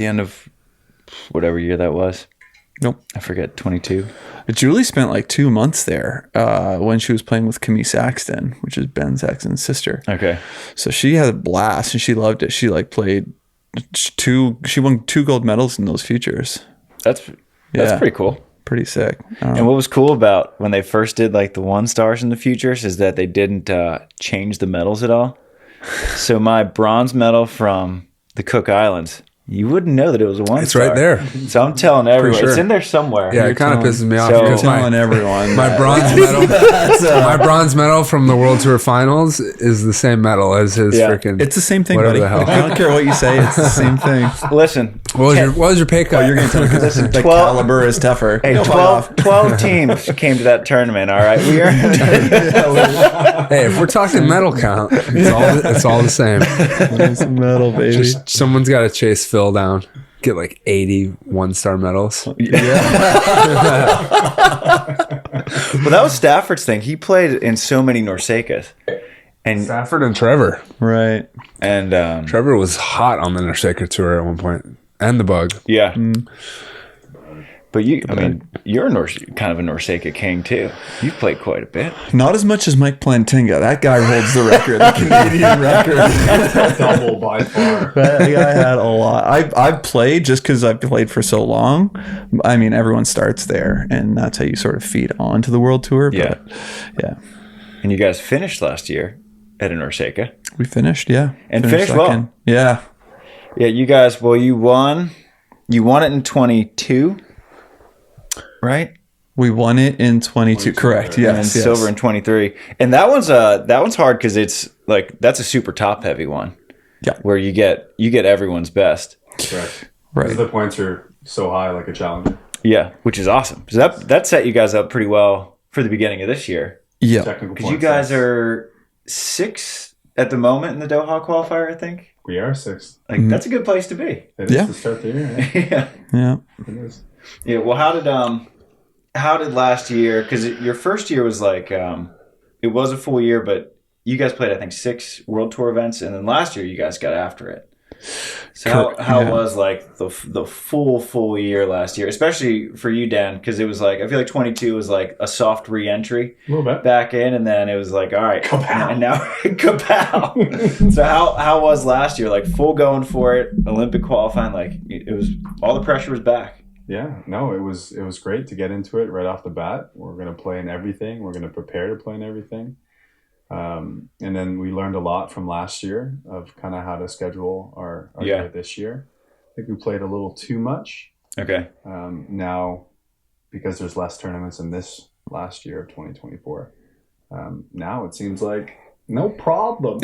the end of whatever year that was. Nope. I forget, 22. Julie spent like 2 months there when she was playing with Camille Saxton, which is Ben Saxton's sister. Okay. So she had a blast and she loved it. She like played she won 2 gold medals in those futures. That's pretty cool. Pretty sick. And what was cool about when they first did like the 1 stars in the futures is that they didn't change the medals at all. So my bronze medal from the Cook Islands, you wouldn't know that it was a 1 It's star. right there. So I'm telling everyone. sure. It's in there somewhere. Yeah, it kind of pisses me off. So- because telling everyone. my bronze medal, my bronze medal from the World Tour Finals is the same medal as his freaking. It's the same thing, whatever buddy. the hell. I don't care what you say. It's the same thing. Listen. What was your pay cut? You're going to tell me because the 12 caliber is tougher. Hey, No, fuck off. 12 teams came to that tournament, all right? We earned Hey, if we're talking medal count, it's all the same. It's metal, baby. Just someone's got to chase Phil down. Get like 80 1-star medals. Well, that was Stafford's thing. He played in so many Norsecas. And Stafford and Trevor. Right. and Trevor was hot on the Norseka tour at one point, and the Bug. yeah. But you're kind of a Norseka king too. You've played quite a bit. Not as much as Mike Plantinga. That guy holds the record, the Canadian record. Double by far. That guy had a lot. I've played just because I've played for so long. I mean, everyone starts there, and that's how you sort of feed on to the World Tour. Yeah. But yeah. And you guys finished last year at a Norseka. We finished, yeah. And finished well. Yeah. Yeah, you guys, you won. You won it in 22, right? We won it in 22. Correct. And then Yes. silver in 23. And that one's hard because it's like that's a super top heavy one. Yeah. Where you get everyone's best. Correct. Right. Because the points are so high, like a challenger. Yeah, which is awesome. So that set you guys up pretty well for the beginning of this year. Yeah. Technical Because you points, guys yes. are 6th at the moment in the Doha qualifier, I think. We are 6th. Like that's a good place to be. It is Yeah. to start the year. Yeah. Yeah. Yeah. It is. Yeah. Well, how did last year? Because your first year was like it was a full year, but you guys played I think 6 World Tour events, and then last year you guys got after it. So how was like the full year last year, especially for you, Dan? Because it was like I feel like 22 was like a soft re-entry A little bit. back in, and then it was like all right, Kapow. and now kapow. So how was last year? Like full going for it, Olympic qualifying. Like it was all the pressure was back. Yeah, no, it was great to get into it right off the bat. We're going to play in everything. We're going to prepare to play in everything. And then we learned a lot from last year of kind of how to schedule our year this year. I think we played a little too much. Okay. Now, because there's less tournaments in this last year of 2024, now it seems like no problem.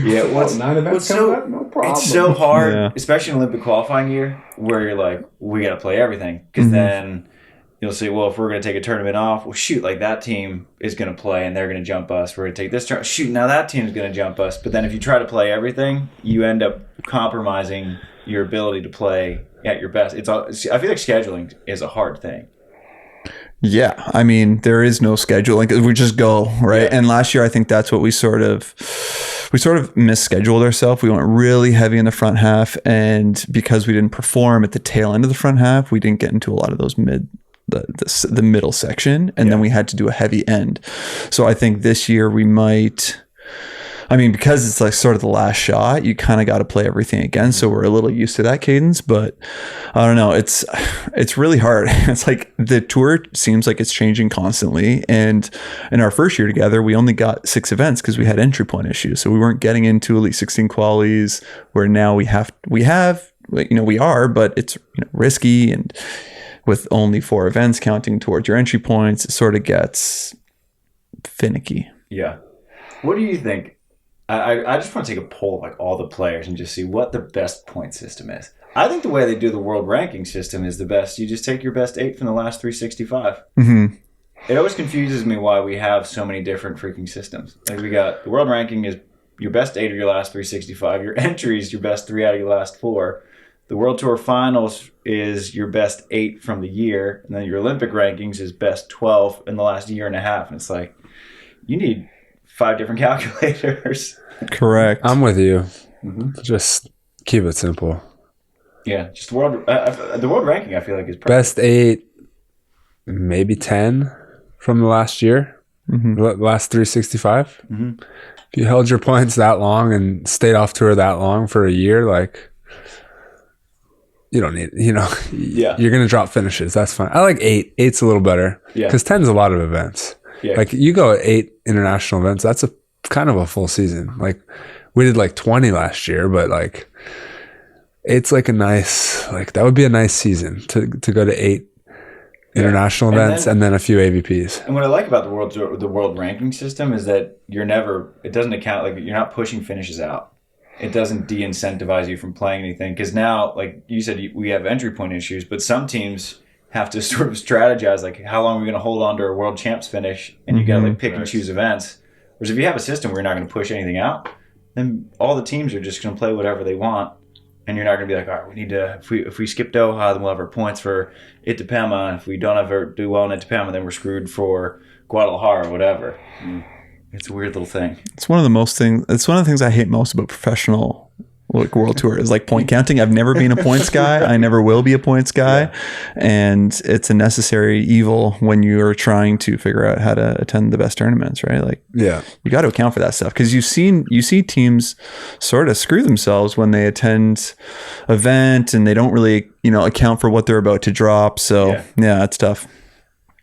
Yeah, what's 9 events coming up? No problem. It's so hard, Yeah. especially in Olympic qualifying year, where you're like, we got to play everything. Because then you'll say, well, if we're going to take a tournament off, well, shoot, like that team is going to play and they're going to jump us. We're going to take this tournament. Shoot, now that team is going to jump us. But then if you try to play everything, you end up compromising your ability to play at your best. I feel like scheduling is a hard thing. Yeah, I mean, there is no schedule. Like we just go, right? Yeah. And last year, I think that's what we sort of misscheduled ourselves. We went really heavy in the front half, and because we didn't perform at the tail end of the front half, we didn't get into a lot of those the middle section, and then we had to do a heavy end. So I think this year we might. I mean, because it's like sort of the last shot, you kind of got to play everything again. So we're a little used to that cadence, but I don't know. It's really hard. It's like the tour seems like it's changing constantly. And in our first year together, we only got 6 events because we had entry point issues. So we weren't getting into Elite 16 qualies, where now we are, but it's risky, and with only 4 events counting towards your entry points, it sort of gets finicky. Yeah. What do you think? I just want to take a poll of like all the players and just see what the best point system is. I think the way they do the world ranking system is the best. You just take your best 8 from the last 365. Mm-hmm. It always confuses me why we have so many different freaking systems. Like we got the world ranking is your best 8 of your last 365. Your entries, your best 3 out of your last 4. The World Tour Finals is your best 8 from the year. And then your Olympic rankings is best 12 in the last year and a half. And it's like, you need 5 different calculators. Correct. I'm with you. Just Keep it simple. Yeah, just the world ranking. I feel like is perfect. Best 8, maybe 10 from the last year, last 365. If you held your points that long and stayed off tour that long for a year, like you don't need, you're gonna drop finishes. That's fine. I like 8. 8's a little better because 10's a lot of events. Yeah. Like you go 8 international events, that's a kind of a full season. Like we did like 20 last year, but like it's like a nice, like that would be a nice season to go to 8 international events and then a few AVPs. And what I like about the world ranking system is that it doesn't account, like you're not pushing finishes out. It doesn't de-incentivize you from playing anything because now, like you said, we have entry point issues, but some teams have to sort of strategize, like how long are we going to hold on to a world champs finish, and you got to like pick and choose events. Whereas if you have a system where you're not going to push anything out, then all the teams are just going to play whatever they want. And you're not going to be like, all right, we need to, if we skip Doha, then we'll have our points for Itapema. If we don't ever do well in Itapema, then we're screwed for Guadalajara or whatever. It's a weird little thing. It's one of the things I hate most about professional like world tour is like point counting. I've never been a points guy. I never will be a points guy. Yeah. And it's a necessary evil when you're trying to figure out how to attend the best tournaments, right? Like, you got to account for that stuff because you see teams sort of screw themselves when they attend event and they don't really, account for what they're about to drop. So yeah it's tough.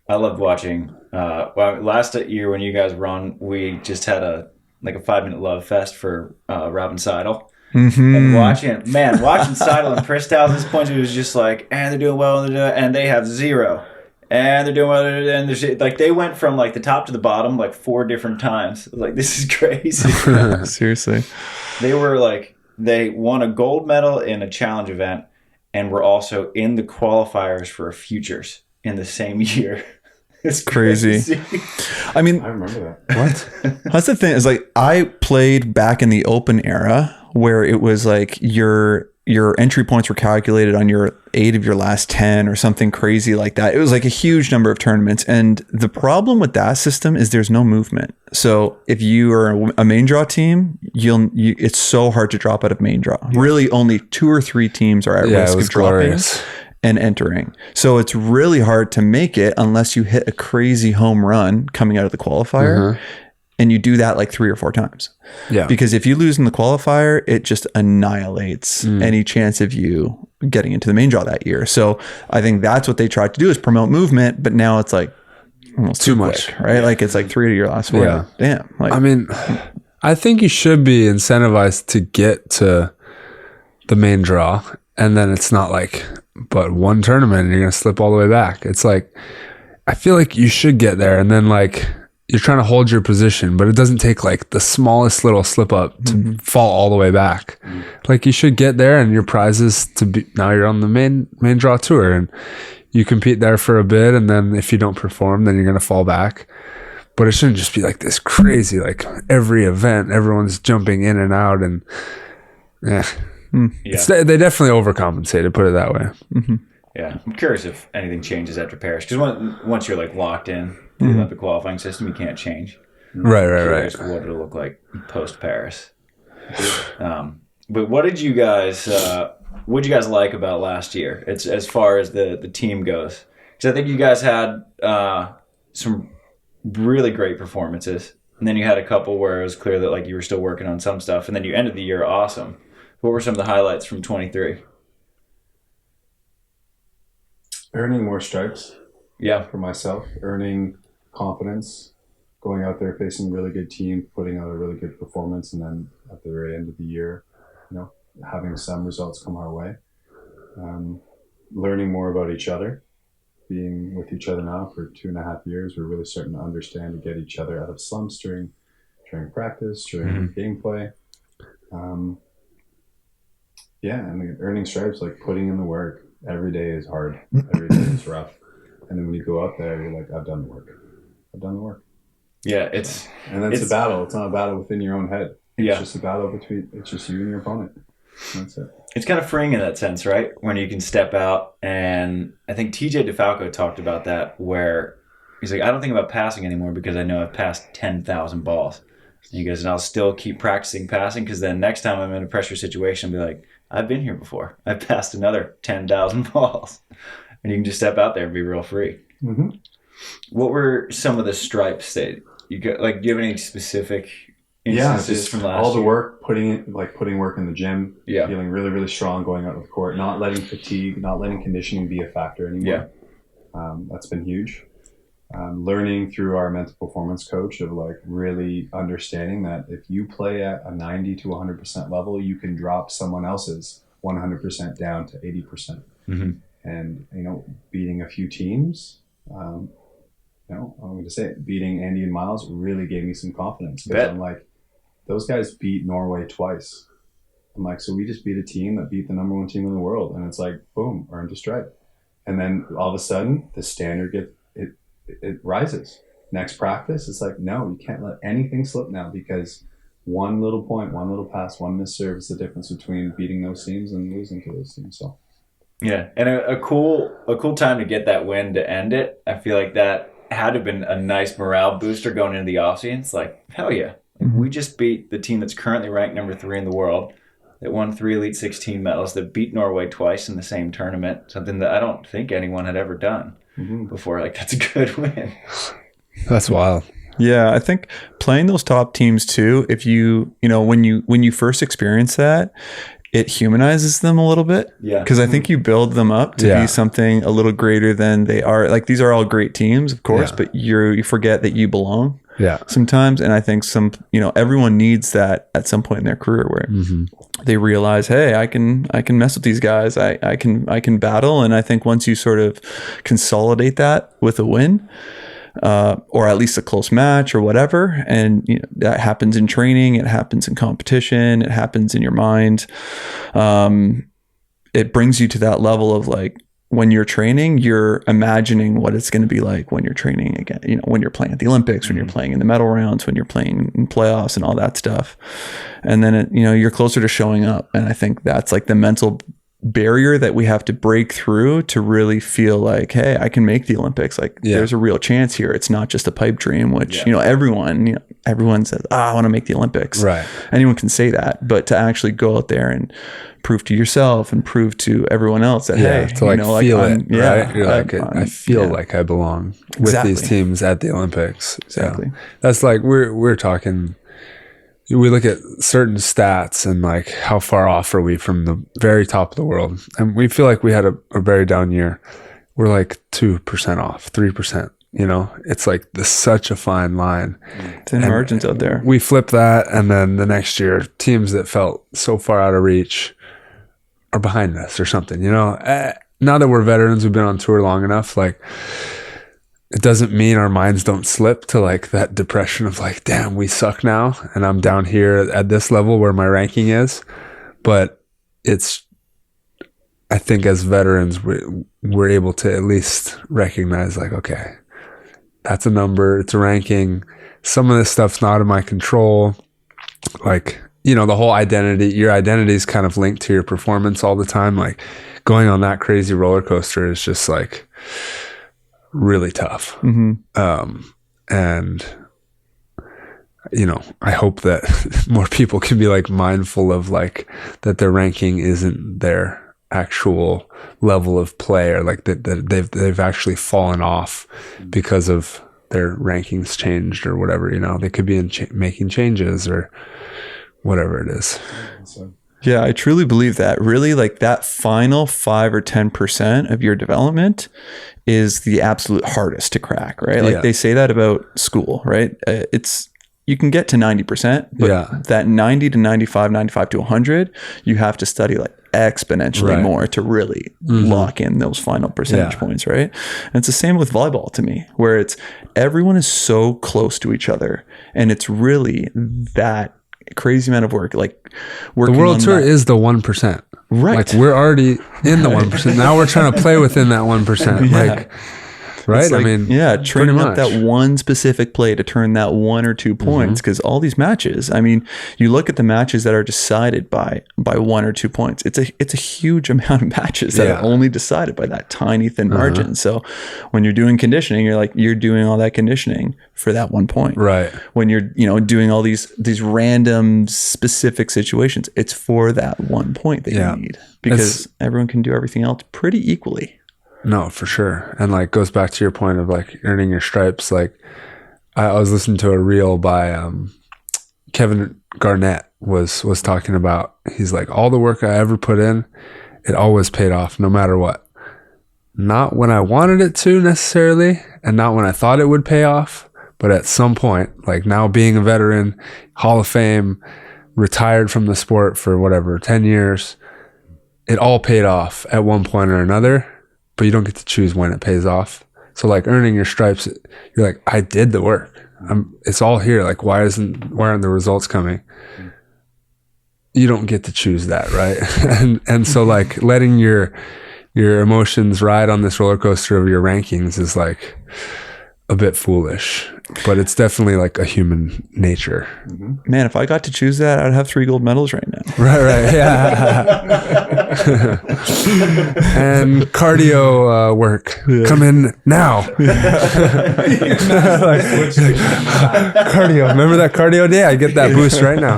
I loved watching. Last year when you guys were on, we just had a 5-minute love fest for Robin Seidel. And watching Seidel and Pristow's points, it was just like, and they're doing well, and they have 0, and they're doing well, and there's like they went from like the top to the bottom like 4 different times. Like this is crazy. Seriously, they won a gold medal in a challenge event, and were also in the qualifiers for a futures in the same year. It's crazy. I mean, I remember that. What? That's the thing is like I played back in the open era where it was like your entry points were calculated on your 8 of your last 10 or something crazy like that. It was like a huge number of tournaments. And the problem with that system is there's no movement. So if you are a main draw team, it's so hard to drop out of main draw. Yeah. Really only 2 or 3 teams are at risk of dropping and entering. So it's really hard to make it unless you hit a crazy home run coming out of the qualifier. And you do that like 3 or 4 times. Yeah. Because if you lose in the qualifier, it just annihilates any chance of you getting into the main draw that year. So I think that's what they tried to do is promote movement, but now it's like almost too much, quick, right? Like it's like 3 to your last 4. Yeah. Damn. Like, I mean, I think you should be incentivized to get to the main draw, and then it's not like, but one tournament and you're going to slip all the way back. It's like, I feel like you should get there, and then like, you're trying to hold your position, but it doesn't take like the smallest little slip up to fall all the way back. Like you should get there, and your prize is to be, now you're on the main draw tour, and you compete there for a bit. And then if you don't perform, then you're going to fall back. But it shouldn't just be like this crazy, like every event, everyone's jumping in and out, and they definitely overcompensated, put it that way. Yeah. I'm curious if anything changes after Paris. Because once you're like locked in, the Olympic qualifying system, you can't change. Right. What it'll look like post Paris. But what did you guys like about last year? It's as far as the team goes, because I think you guys had some really great performances, and then you had a couple where it was clear that like you were still working on some stuff, and then you ended the year awesome. What were some of the highlights from 23? Earning more stripes. Yeah, for myself, earning confidence, going out there facing a really good team, putting out a really good performance, and then at the very end of the year, having some results come our way. Learning more about each other, being with each other now for 2.5 years, we're really starting to understand and get each other out of slumps during practice, during gameplay. And earning stripes, like putting in the work. Every day is hard. Every day is rough. And then when you go out there, you're like, I've done the work. Yeah, it's a battle. It's not a battle within your own head. It's just a battle it's just you and your opponent. That's it. It's kind of freeing in that sense, right? When you can step out, and I think TJ DeFalco talked about that, where he's like, I don't think about passing anymore because I know I've passed 10,000 balls. And he goes, and I'll still keep practicing passing because then next time I'm in a pressure situation, I'll be like, I've been here before. I've passed another 10,000 balls. And you can just step out there and be real free. Mm-hmm. What were some of the stripes that you got? Like, do you have any specific instances just from last all the year? work, putting work in the gym, Yeah. feeling really, really strong going out of the court, not letting fatigue, not letting conditioning be a factor anymore. Yeah. That's been huge. Learning through our mental performance coach of like really understanding that if you play at a 90 to 100% level, you can drop someone else's 100% down to 80%. Mm-hmm. And, beating a few teams, I'm going to say it, beating Andy and Miles really gave me some confidence. Because I'm like, those guys beat Norway twice. I'm like, so we just beat a team that beat the number one team in the world. And it's like, boom, earned a stripe. And then all of a sudden, the standard it rises. Next practice, it's like, no, you can't let anything slip now, because one little point, one little pass, one missed serve is the difference between beating those teams and losing to those teams. So. Yeah, and a cool time to get that win to end it. I feel like that had to have been a nice morale booster going into the offseason. It's like, hell yeah. We just beat the team that's currently ranked number 3 in the world, that won 3 Elite 16 medals, that beat Norway twice in the same tournament, something that I don't think anyone had ever done before. Like, that's a good win. That's wild. Yeah, I think playing those top teams too, if when you first experience that, it humanizes them a little bit. Yeah. Because I think you build them up to be something a little greater than they are. Like, these are all great teams, of course, but you forget that you belong. Yeah. Sometimes. And I think everyone needs that at some point in their career where they realize, hey, I can mess with these guys. I can battle. And I think once you sort of consolidate that with a win, or at least a close match or whatever, and that happens in training, it happens in competition, it happens in your mind. It brings you to that level of like, when you're training, you're imagining what it's going to be like when you're training again, when you're playing at the Olympics, when you're playing in the medal rounds, when you're playing in playoffs and all that stuff. And then you're closer to showing up. And I think that's like the mental barrier that we have to break through to really feel like, hey, I can make the Olympics. Like, there's a real chance here. It's not just a pipe dream, which everyone says, I want to make the Olympics. Right. Anyone can say that, but to actually go out there and prove to yourself and prove to everyone else that, hey, to feel it, right? You're like, I feel like I belong with these teams at the Olympics. Exactly. Yeah. That's like, we're talking, we look at certain stats and like, how far off are we from the very top of the world? And we feel like we had a very down year. We're like 2% off, 3%. It's like such a fine line. Thin margins out there. We flip that, and then the next year, teams that felt so far out of reach are behind us or something. Now that we're veterans, we've been on tour long enough, like, it doesn't mean our minds don't slip to like that depression of like, damn, we suck now, and I'm down here at this level where my ranking is. But I think as veterans, we're able to at least recognize like, okay, that's a number, it's a ranking. Some of this stuff's not in my control. Like, the whole identity, your identity is kind of linked to your performance all the time. Like, going on that crazy roller coaster is just like really tough. And I hope that more people can be like mindful of like that their ranking isn't their actual level of play, or like that they've actually fallen off because of their rankings changed or whatever. They could be making changes or whatever it is. Yeah, I truly believe that. Really, like, that final 5 or 10% of your development is the absolute hardest to crack, right? Like, they say that about school, right? You can get to 90%, but that 90 to 95, 95 to 100, you have to study like exponentially more to really lock in those final percentage points, right? And it's the same with volleyball to me, where everyone is so close to each other, and it's really that crazy amount of work. Like, working the World Tour is the 1%. Right. Like, we're already in the 1%. Now we're trying to play within that 1%. Like, right? It's like, I mean, training up much. that one specific play to turn that 1 or 2 points. Because all these matches, I mean, you look at the matches that are decided by 1 or 2 points. It's a huge amount of matches that are only decided by that tiny thin margin. So when you're doing conditioning, you're doing all that conditioning for that 1 point. Right. When you're doing all these random specific situations, it's for that 1 point that you need, because everyone can do everything else pretty equally. No, for sure. And like goes back to your point of like earning your stripes. Like I was listening to a reel by Kevin Garnett was talking about, he's like, all the work I ever put in, it always paid off no matter what. Not when I wanted it to necessarily, and not when I thought it would pay off, but at some point, like now being a veteran, Hall of Fame, retired from the sport for whatever, 10 years, it all paid off at one point or another, but you don't get to choose when it pays off. So like earning your stripes, you're like, I did the work. It's all here. Like, why aren't the results coming? You don't get to choose that, right? and so like letting your emotions ride on this roller coaster of your rankings is like a bit foolish, but it's definitely like a human nature. Man, if I got to choose that, I'd have 3 gold medals right now. Right, yeah. And cardio work, come in now. Cardio, remember that cardio day? I get that boost right now.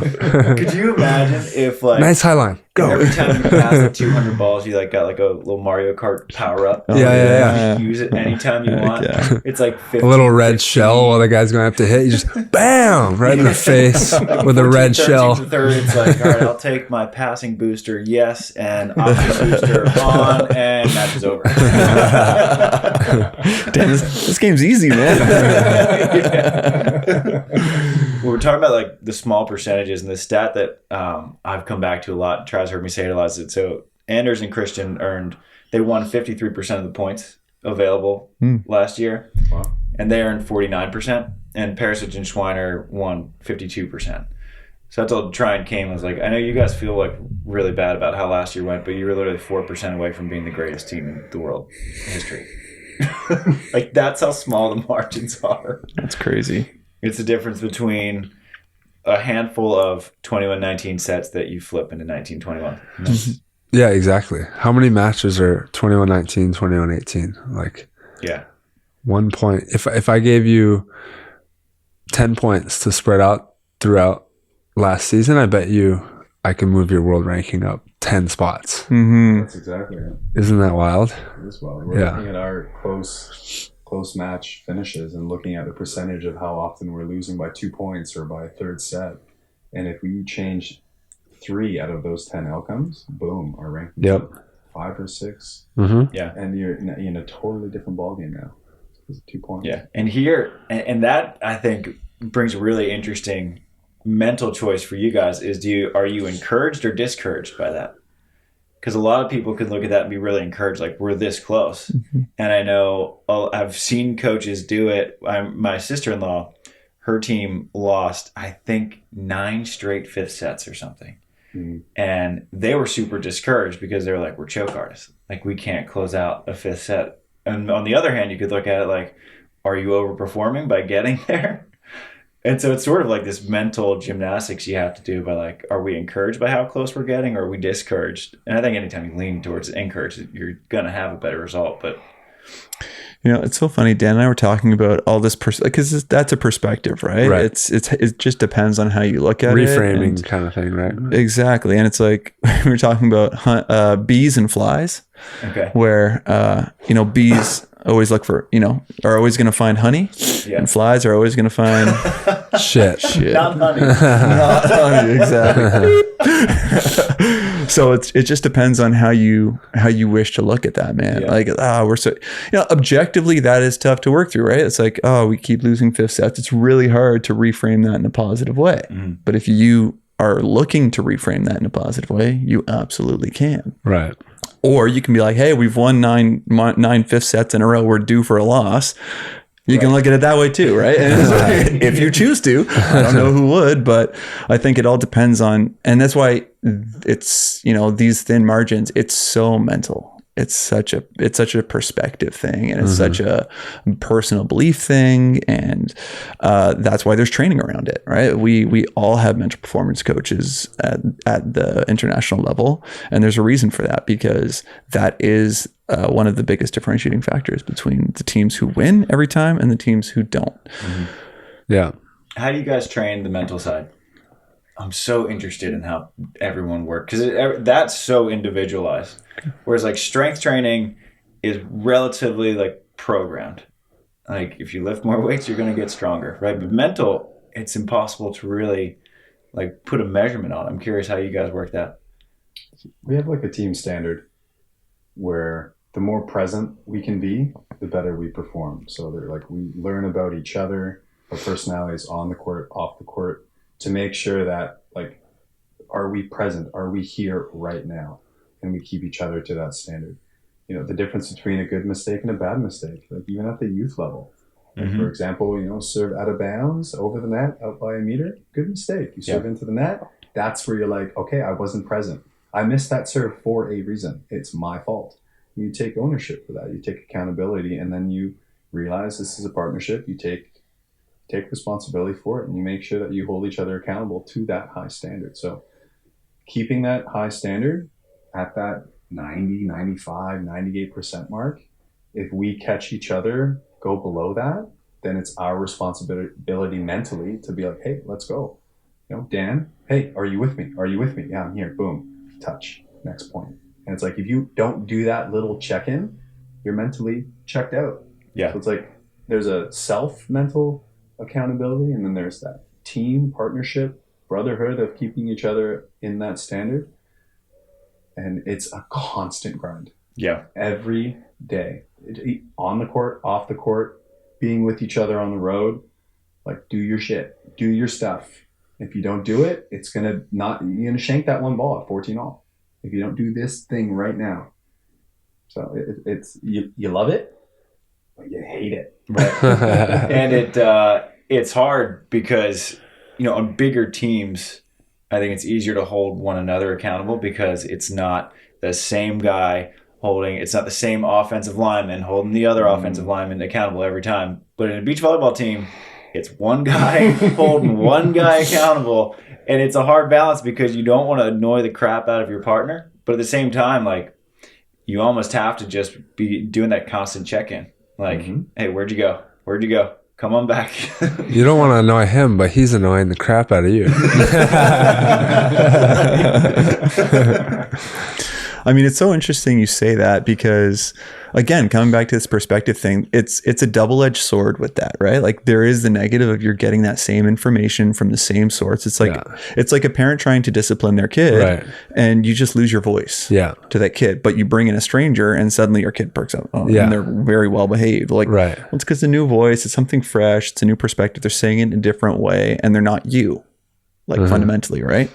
Could you imagine if like nice high line, go. Every time you pass like 200 balls, you like got like a little Mario Kart power up. Yeah. You use it anytime you want. Yeah. It's like 50, a little red 50. shell while the guy's gonna have to hit. You just bam right in the face with a red 14, 13 shell. to 30, it's like, all right, I'll take my passing booster, yes, and offensive booster on, and match is over. Damn, this game's easy, man. Well, we're talking about like the small percentages, and the stat that I've come back to a lot. Traz heard me say it a lot. So Anders and Christian they won 53% of the points available last year. Wow. And they earned 49%. And Perisic and Schweiner won 52%. So I told Try and Kane, I was like, I know you guys feel like really bad about how last year went, but you were literally 4% away from being the greatest team in the world history. Like, that's how small the margins are. That's crazy. It's the difference between a handful of 21-19 sets that you flip into 19-21. Yeah, exactly. How many matches are 21-19, 21-18? Like, Yeah. 1 point. If I gave you 10 points to spread out throughout last season, I bet you I can move your world ranking up 10 spots. That's exactly it. Isn't that wild? It is wild. We're looking at our close match finishes and looking at the percentage of how often we're losing by 2 points or by third set. And if we change 3 out of those 10 outcomes, boom, our ranking Yep. 5 or 6. Yeah. And you're in a totally different ballgame now. It's 2 points. Yeah. And here, and that I think brings a really interesting mental choice for you guys is are you encouraged or discouraged by that? Because a lot of people could look at that and be really encouraged, like, we're this close. And I know I've seen coaches do it. My sister-in-law, her team lost, I think, 9 straight fifth sets or something. And they were super discouraged because they were like, we're choke artists. Like, we can't close out a fifth set. And on the other hand, you could look at it like, are you overperforming by getting there? And so it's sort of like this mental gymnastics you have to do by like, are we encouraged by how close we're getting, or are we discouraged? And I think anytime you lean towards encouraged, you're going to have a better result. But it's so funny. Dan and I were talking about all this because that's a perspective, right? It just depends on how you look at Reframing kind of thing, right? Exactly. And it's like we were talking about bees and flies. okay. Where bees always look for are always going to find honey, and flies are always going to find Shit. Not honey. not honey. Exactly. So it just depends on how you wish to look at that, man. Yeah. Like, we're so objectively that is tough to work through, right? It's like, we keep losing fifth sets. It's really hard to reframe that in a positive way. But if you are looking to reframe that in a positive way, you absolutely can. Right. Or you can be like, hey, we've won nine fifth sets in a row. We're due for a loss. You can look at it that way too, right? And it's like, if you choose to. I don't know who would, but I think it all depends on, and that's why it's, these thin margins, it's so mental. it's such a perspective thing, and it's such a personal belief thing, and that's why there's training around it, right? We all have mental performance coaches at the international level, and there's a reason for that, because that is one of the biggest differentiating factors between the teams who win every time and the teams who don't. Yeah. How do you guys train the mental side? I'm so interested in how everyone works, because that's so individualized. Whereas like strength training is relatively like programmed. Like if you lift more weights, you're going to get stronger, right? But mental, it's impossible to really like put a measurement on. I'm curious how you guys work that. We have like a team standard where the more present we can be, the better we perform. So they're like, we learn about each other, our personalities on the court, off the court, to make sure that like, are we present? Are we here right now? And we keep each other to that standard. You know, the difference between a good mistake and a bad mistake, like even at the youth level. Like for example, you know, serve out of bounds over the net, out by a meter, good mistake. You serve into the net, that's where you're like, okay, I wasn't present. I missed that serve for a reason. It's my fault. You take ownership for that. You take accountability, and then you realize this is a partnership. You take responsibility for it, and you make sure that you hold each other accountable to that high standard. So keeping that high standard at that 90, 95, 98% mark, if we catch each other go below that, then it's our responsibility mentally to be like, hey, let's go. You know, Dan, hey, are you with me? Are you with me? Yeah, I'm here. Boom, touch, next point. And it's like, if you don't do that little check-in, you're mentally checked out. Yeah. So it's like, there's a self-mental accountability, and then there's that team partnership, brotherhood of keeping each other in that standard. And it's a constant grind. Yeah. Every day. On the court, off the court, being with each other on the road. Like, do your shit. Do your stuff. If you don't do it, you're gonna shank that one ball at 14-all. If you don't do this thing right now. So it's you love it, but you hate it. Right. And it's hard because, you know, on bigger teams, I think it's easier to hold one another accountable because it's not the same guy it's not the same offensive lineman holding the other offensive lineman accountable every time. But in a beach volleyball team, it's one guy holding one guy accountable. And it's a hard balance because you don't want to annoy the crap out of your partner. But at the same time, like, you almost have to just be doing that constant check-in. Like, hey, where'd you go? Where'd you go? Come on back. You don't want to annoy him, but he's annoying the crap out of you. I mean, it's so interesting you say that because, again, coming back to this perspective thing, it's a double-edged sword with that, right? Like, there is the negative of you're getting that same information from the same source. It's like a parent trying to discipline their kid, and you just lose your voice to that kid. But you bring in a stranger, and suddenly your kid perks up, and they're very well behaved. Like, well, it's because it's a new voice, it's something fresh, it's a new perspective. They're saying it in a different way, and they're not you, like fundamentally, right?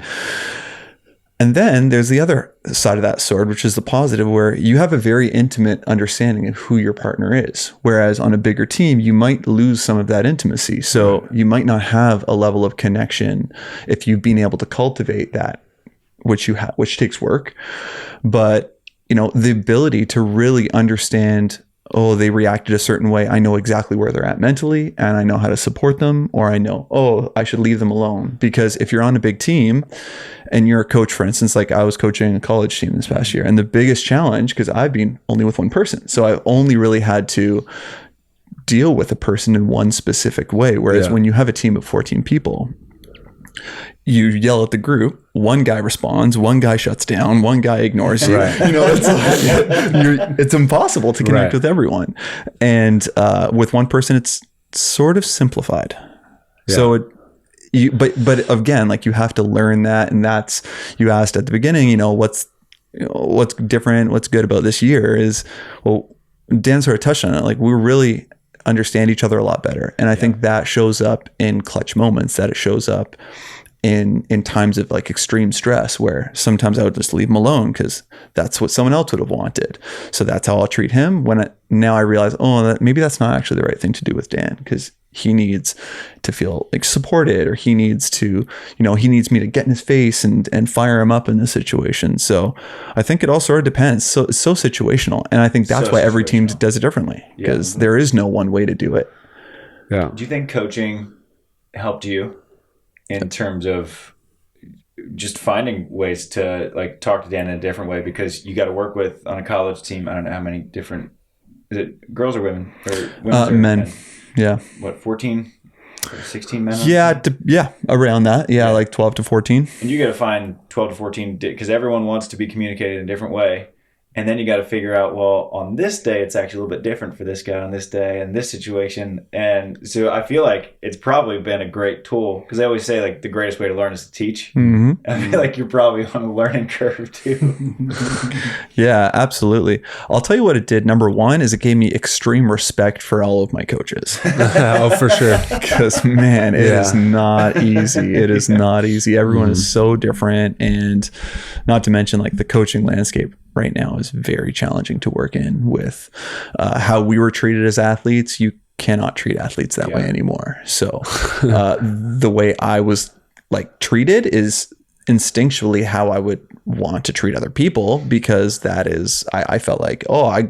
And then there's the other side of that sword, which is the positive, where you have a very intimate understanding of who your partner is. Whereas on a bigger team, you might lose some of that intimacy. So you might not have a level of connection if you've been able to cultivate that, which takes work. But, you know, the ability to really understand, oh, they reacted a certain way. I know exactly where they're at mentally, and I know how to support them, or I know, oh, I should leave them alone. Because if you're on a big team and you're a coach, for instance, like I was coaching a college team this past year, and the biggest challenge, because I've been only with one person, so I've only really had to deal with a person in one specific way. Whereas when you have a team of 14 people, you yell at the group, one guy responds, one guy shuts down, one guy ignores you. You know, it's impossible to connect with everyone. And with one person, it's sort of simplified. So but again, like, you have to learn that. And that's, you asked at the beginning, what's different, what's good about this year is, well, Dan sort of touched on it. Like, we really understand each other a lot better. And I think that shows up in clutch moments, that it shows up in times of like extreme stress, where sometimes I would just leave him alone because that's what someone else would have wanted. So that's how I'll treat him. Now I realize, maybe that's not actually the right thing to do with Dan, because he needs to feel like supported, or he needs to, he needs me to get in his face and fire him up in this situation. So I think it all sort of depends. So it's so situational. And I think that's why every team does it differently, because there is no one way to do it. Yeah. Do you think coaching helped you in terms of just finding ways to like talk to Dan in a different way? Because you got to work with on a college team. I don't know how many different, is it girls or women? Or men. Yeah. What, 14 or 16 men? Yeah. Around that. Yeah. Like 12 to 14. And you got to find 12 to 14 because everyone wants to be communicated in a different way. And then you got to figure out, well, on this day, it's actually a little bit different for this guy on this day and this situation. And so I feel like it's probably been a great tool, because I always say like the greatest way to learn is to teach. Mm-hmm. I feel like you're probably on a learning curve too. Yeah, absolutely. I'll tell you what it did. Number one is it gave me extreme respect for all of my coaches. Oh, for sure. Because man, it is not easy. It is not easy. Everyone is so different. And not to mention like the coaching landscape right now is very challenging to work in with how we were treated as athletes. You cannot treat athletes that way anymore. So the way I was like treated is instinctually how I would want to treat other people, because that is, I felt like, I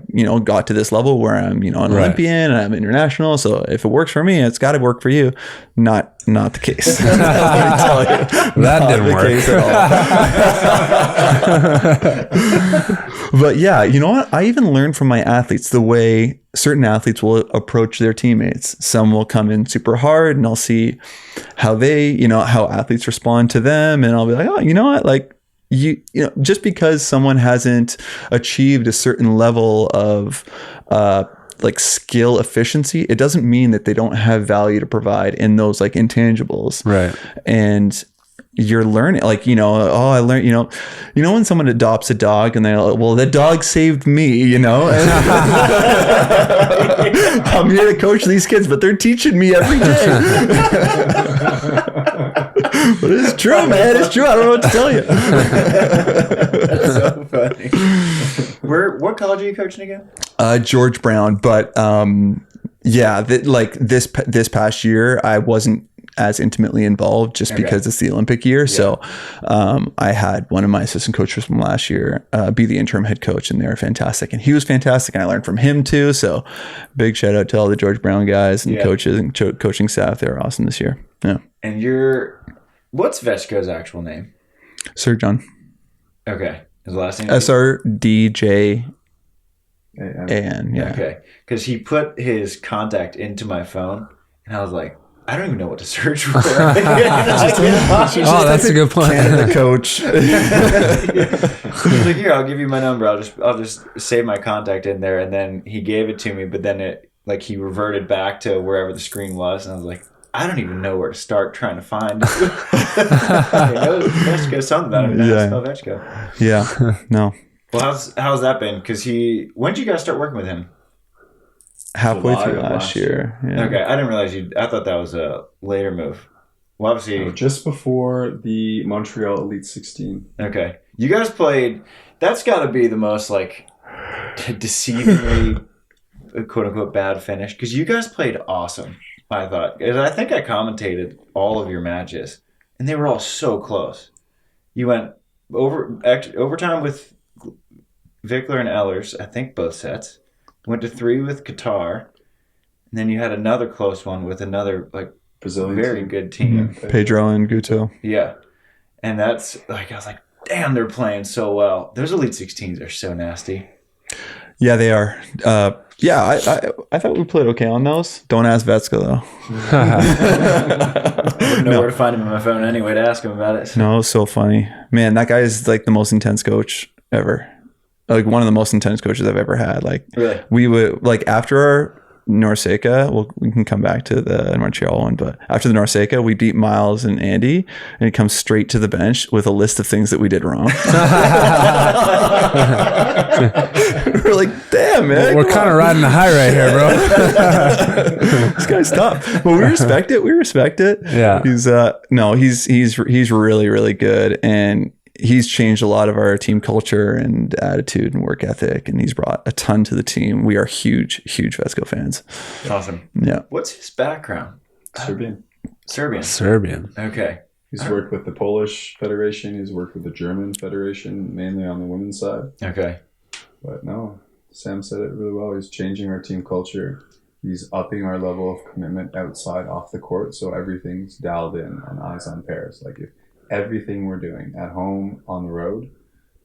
got to this level where I'm, an Olympian and I'm international. So if it works for me, it's got to work for you. Not the case. Let me tell you, that didn't work. But yeah, you know what? I even learned from my athletes the way certain athletes will approach their teammates. Some will come in super hard, and I'll see how they, how athletes respond to them. And I'll be like, oh, you know what? Like, just because someone hasn't achieved a certain level of, like skill efficiency, it doesn't mean that they don't have value to provide in those like intangibles. Right. And you're learning, like, I learned, when someone adopts a dog and they're like, well, the dog saved me, I'm here to coach these kids, but they're teaching me every day. But it's true, man. It's true. I don't know what to tell you. That's so funny. What college are you coaching again? George Brown. But this past year, I wasn't as intimately involved just because it's the Olympic year. Yeah. So I had one of my assistant coaches from last year be the interim head coach, and they were fantastic. And he was fantastic, and I learned from him too. So big shout out to all the George Brown guys and coaches and coaching staff. They were awesome this year. Yeah. And what's Veckov's actual name? Srdjan. Okay. His last name? Srdjan. Yeah. Okay. Because he put his contact into my phone, and I was like, I don't even know what to search for. That's a good point. Canada coach. He's like, here, I'll give you my number. I'll just save my contact in there. And then he gave it to me, but then he reverted back to wherever the screen was, and I was like, I don't even know where to start trying to find. Veckov, something about him. Spell Veckov. Yeah. No. Well, how's that been? Because when did you guys start working with him? Halfway through last year. Yeah. Okay, I didn't realize I thought that was a later move. Well, obviously, just before the Montreal Elite 16. Okay, you guys played. That's got to be the most like deceivingly quote unquote bad finish, because you guys played awesome. I thought, because I think I commentated all of your matches, and they were all so close. You went overtime with Vickler and Ehlers, I think both sets. Went to 3 with Qatar, and then you had another close one with another like Brazilian very good team, Pedro and Guto. Yeah, and that's like I was like, damn, they're playing so well. Those Elite 16s are so nasty. Yeah, they are. I thought we played okay on those. Don't ask Veckov though. I wouldn't know where to find him on my phone anyway to ask him about it. So. No, it's so funny, man. That guy is like the most intense coach ever. Like one of the most intense coaches I've ever had. Like really? We would like after our Norseca, we can come back to the Montreal one, but after the Norseca, we beat Miles and Andy, and he comes straight to the bench with a list of things that we did wrong. We're like, damn, man. We're kind of riding a high right here, bro. This guy's tough. But we respect it. Yeah. He's really, really good. And he's changed a lot of our team culture and attitude and work ethic, and he's brought a ton to the team. We are huge Veckov fans. Awesome. Yeah. What's his background? Serbian. Serbian. Okay. He's worked with the Polish Federation. He's worked with the German Federation, mainly on the women's side. Okay. But no, Sam said it really well. He's changing our team culture. He's upping our level of commitment outside, off the court, so everything's dialed in on eyes on Paris. Like if everything we're doing at home, on the road,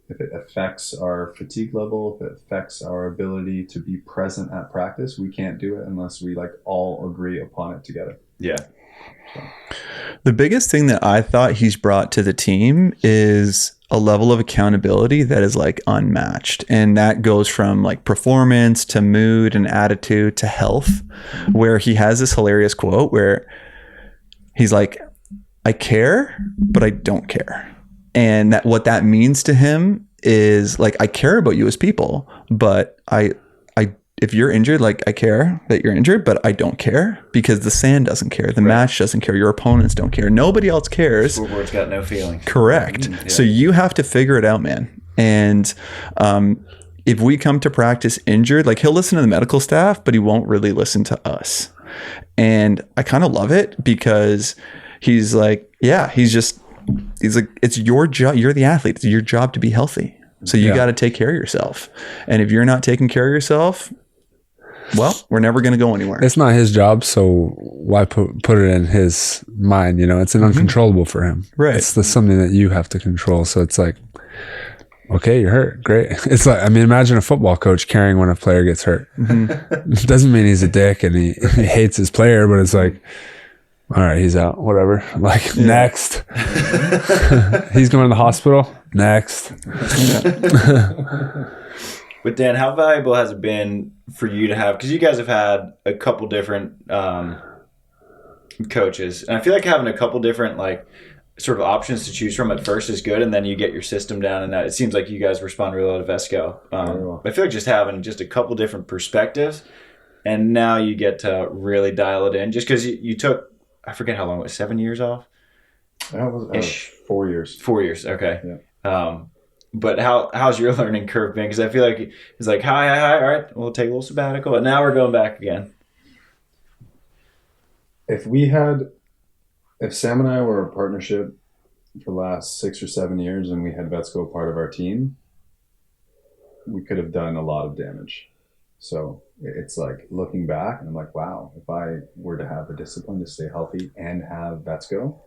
if it affects our fatigue level, if it affects our ability to be present at practice, we can't do it unless we like all agree upon it together. Yeah. The biggest thing that I thought he's brought to the team is a level of accountability that is like unmatched. And that goes from like performance to mood and attitude to health, where he has this hilarious quote where he's like, I care, but I don't care. And that what that means to him is like, I care about you as people, but if you're injured, like I care that you're injured, but I don't care because the sand doesn't care. The match doesn't care. Your opponents don't care. Nobody else cares. Scoreboard's got no feeling. Correct. Yeah. So you have to figure it out, man. And if we come to practice injured, like he'll listen to the medical staff, but he won't really listen to us. And I kind of love it because he's like, he's like, it's your job. You're the athlete. It's your job to be healthy. So you got to take care of yourself. And if you're not taking care of yourself, well, we're never going to go anywhere. It's not his job, so why put it in his mind? You know, it's an uncontrollable for him. Right. It's something that you have to control. So it's like, okay, you're hurt. Great. It's like, I mean, imagine a football coach caring when a player gets hurt. It doesn't mean he's a dick and he hates his player, but it's like, all right, he's out. Whatever. Like, next. He's going to the hospital. Next. But Dan, how valuable has it been for you to have, because you guys have had a couple different coaches, and I feel like having a couple different like sort of options to choose from at first is good, and then you get your system down, and that it seems like you guys respond really well to Vesco. I feel like just having just a couple different perspectives, and now you get to really dial it in. Just because you took, I forget how long it was, 7 years off? That was 4 years. 4 years, okay. Yeah. But how's your learning curve been? Because I feel like it's like, hi, all right, we'll take a little sabbatical, and now we're going back again. If Sam and I were a partnership for the last 6 or 7 years and we had Vesco part of our team, we could have done a lot of damage. So it's like looking back and I'm like, wow, if I were to have the discipline to stay healthy and have Vesco,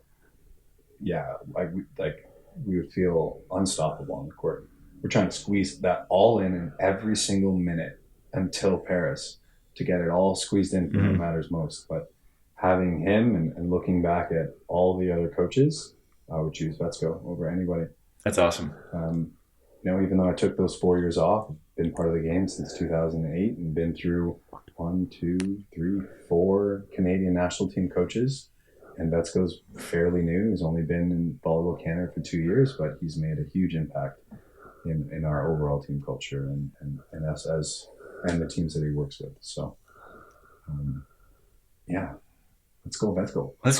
we would feel unstoppable on the court. We're trying to squeeze that all in every single minute until Paris to get it all squeezed in for what matters most. But having him and looking back at all the other coaches, I would choose Vesco over anybody. That's awesome. Even though I took those 4 years off, been part of the game since 2008 and been through 1, 2, 3, 4 Canadian national team coaches. And Vesco's fairly new. He's only been in Volleyball Canada for 2 years, but he's made a huge impact in our overall team culture and us and the teams that he works with. So, let's go Vesco. Let's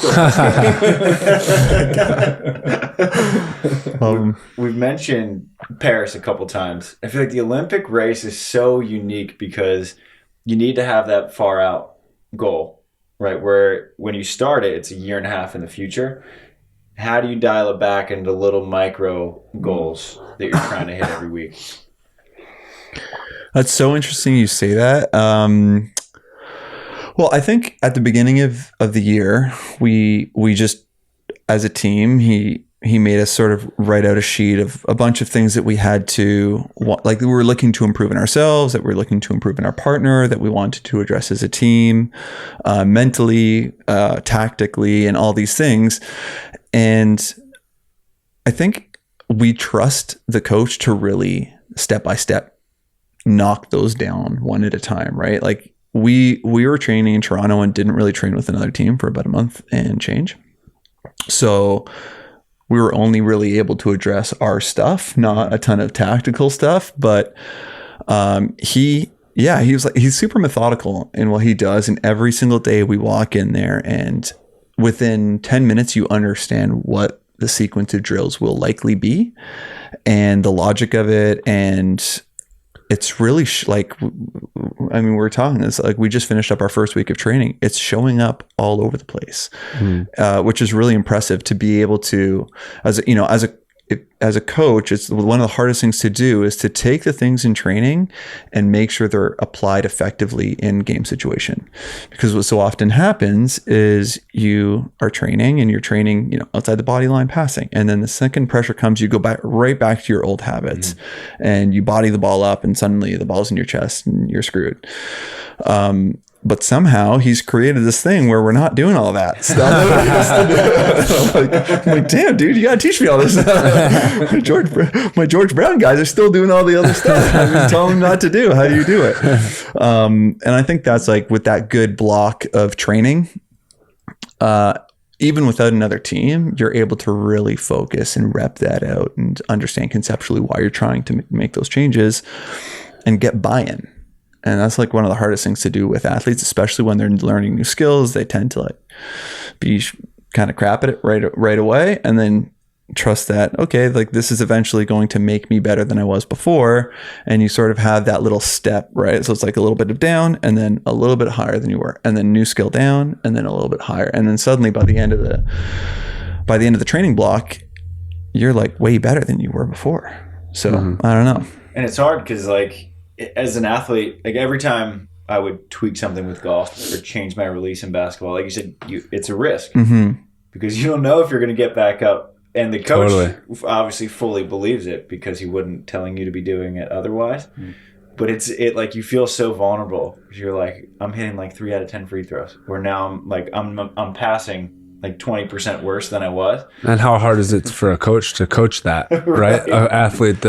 go. We've mentioned Paris a couple times. I feel like the Olympic race is so unique because you need to have that far out goal. Right, where when you start it, it's a year and a half in the future. How do you dial it back into little micro goals that you're trying to hit every week? That's so interesting you say that. Well, I think at the beginning of the year, we just, as a team, he made us sort of write out a sheet of a bunch of things that we had to, like we were looking to improve in ourselves, that we were looking to improve in our partner, that we wanted to address as a team, mentally, tactically, and all these things. And I think we trust the coach to really step by step knock those down one at a time, right? Like we were training in Toronto and didn't really train with another team for about a month and change. So we were only really able to address our stuff, not a ton of tactical stuff. But he was like, he's super methodical in what he does. And every single day we walk in there and within 10 minutes, you understand what the sequence of drills will likely be and the logic of it. And it's really we were talking this, like we just finished up our first week of training. It's showing up all over the place, which is really impressive to be able to, as a coach, it's one of the hardest things to do is to take the things in training and make sure they're applied effectively in game situation. Because what so often happens is you are training and you're training, outside the body line passing. And then the second pressure comes, you go right back to your old habits and you body the ball up and suddenly the ball's in your chest and you're screwed. But somehow he's created this thing where we're not doing all that stuff. I'm like, damn, dude, you got to teach me all this stuff. My George Brown guys are still doing all the other stuff. I've been telling them not to do. How do you do it? And I think that's like with that good block of training, even without another team, you're able to really focus and rep that out and understand conceptually why you're trying to make those changes and get buy-in. And that's like one of the hardest things to do with athletes, especially when they're learning new skills. They tend to like be kind of crap at it right away, and then trust that, okay, like this is eventually going to make me better than I was before. And you sort of have that little step, right? So it's like a little bit of down and then a little bit higher than you were, and then new skill down and then a little bit higher. And then suddenly by the end of the training block, you're like way better than you were before. So I don't know. And it's hard because like, as an athlete, like every time I would tweak something with golf or change my release in basketball, like you said, it's a risk because you don't know if you're going to get back up. And the coach obviously fully believes it because he wouldn't telling you to be doing it otherwise. But it's like you feel so vulnerable. You're like, I'm hitting like 3 out of 10 free throws. Where now I'm like I'm passing like 20% worse than I was. And how hard is it for a coach to coach that, right? An athlete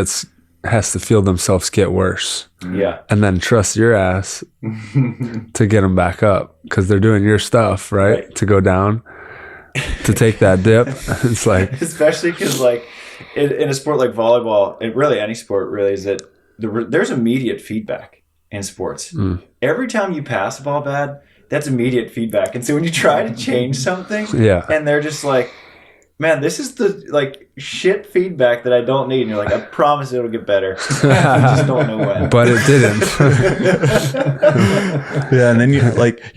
has to feel themselves get worse. Yeah. And then trust your ass to get them back up because they're doing your stuff, right? To go down, to take that dip. It's like... Especially because like in a sport like volleyball, and really any sport really, is that there's immediate feedback in sports. Every time you pass a ball bad, that's immediate feedback. And so when you try to change something and they're just like, man, this is the like shit feedback that I don't need. And you're like, I promise it'll get better. I just don't know when. But it didn't. And then you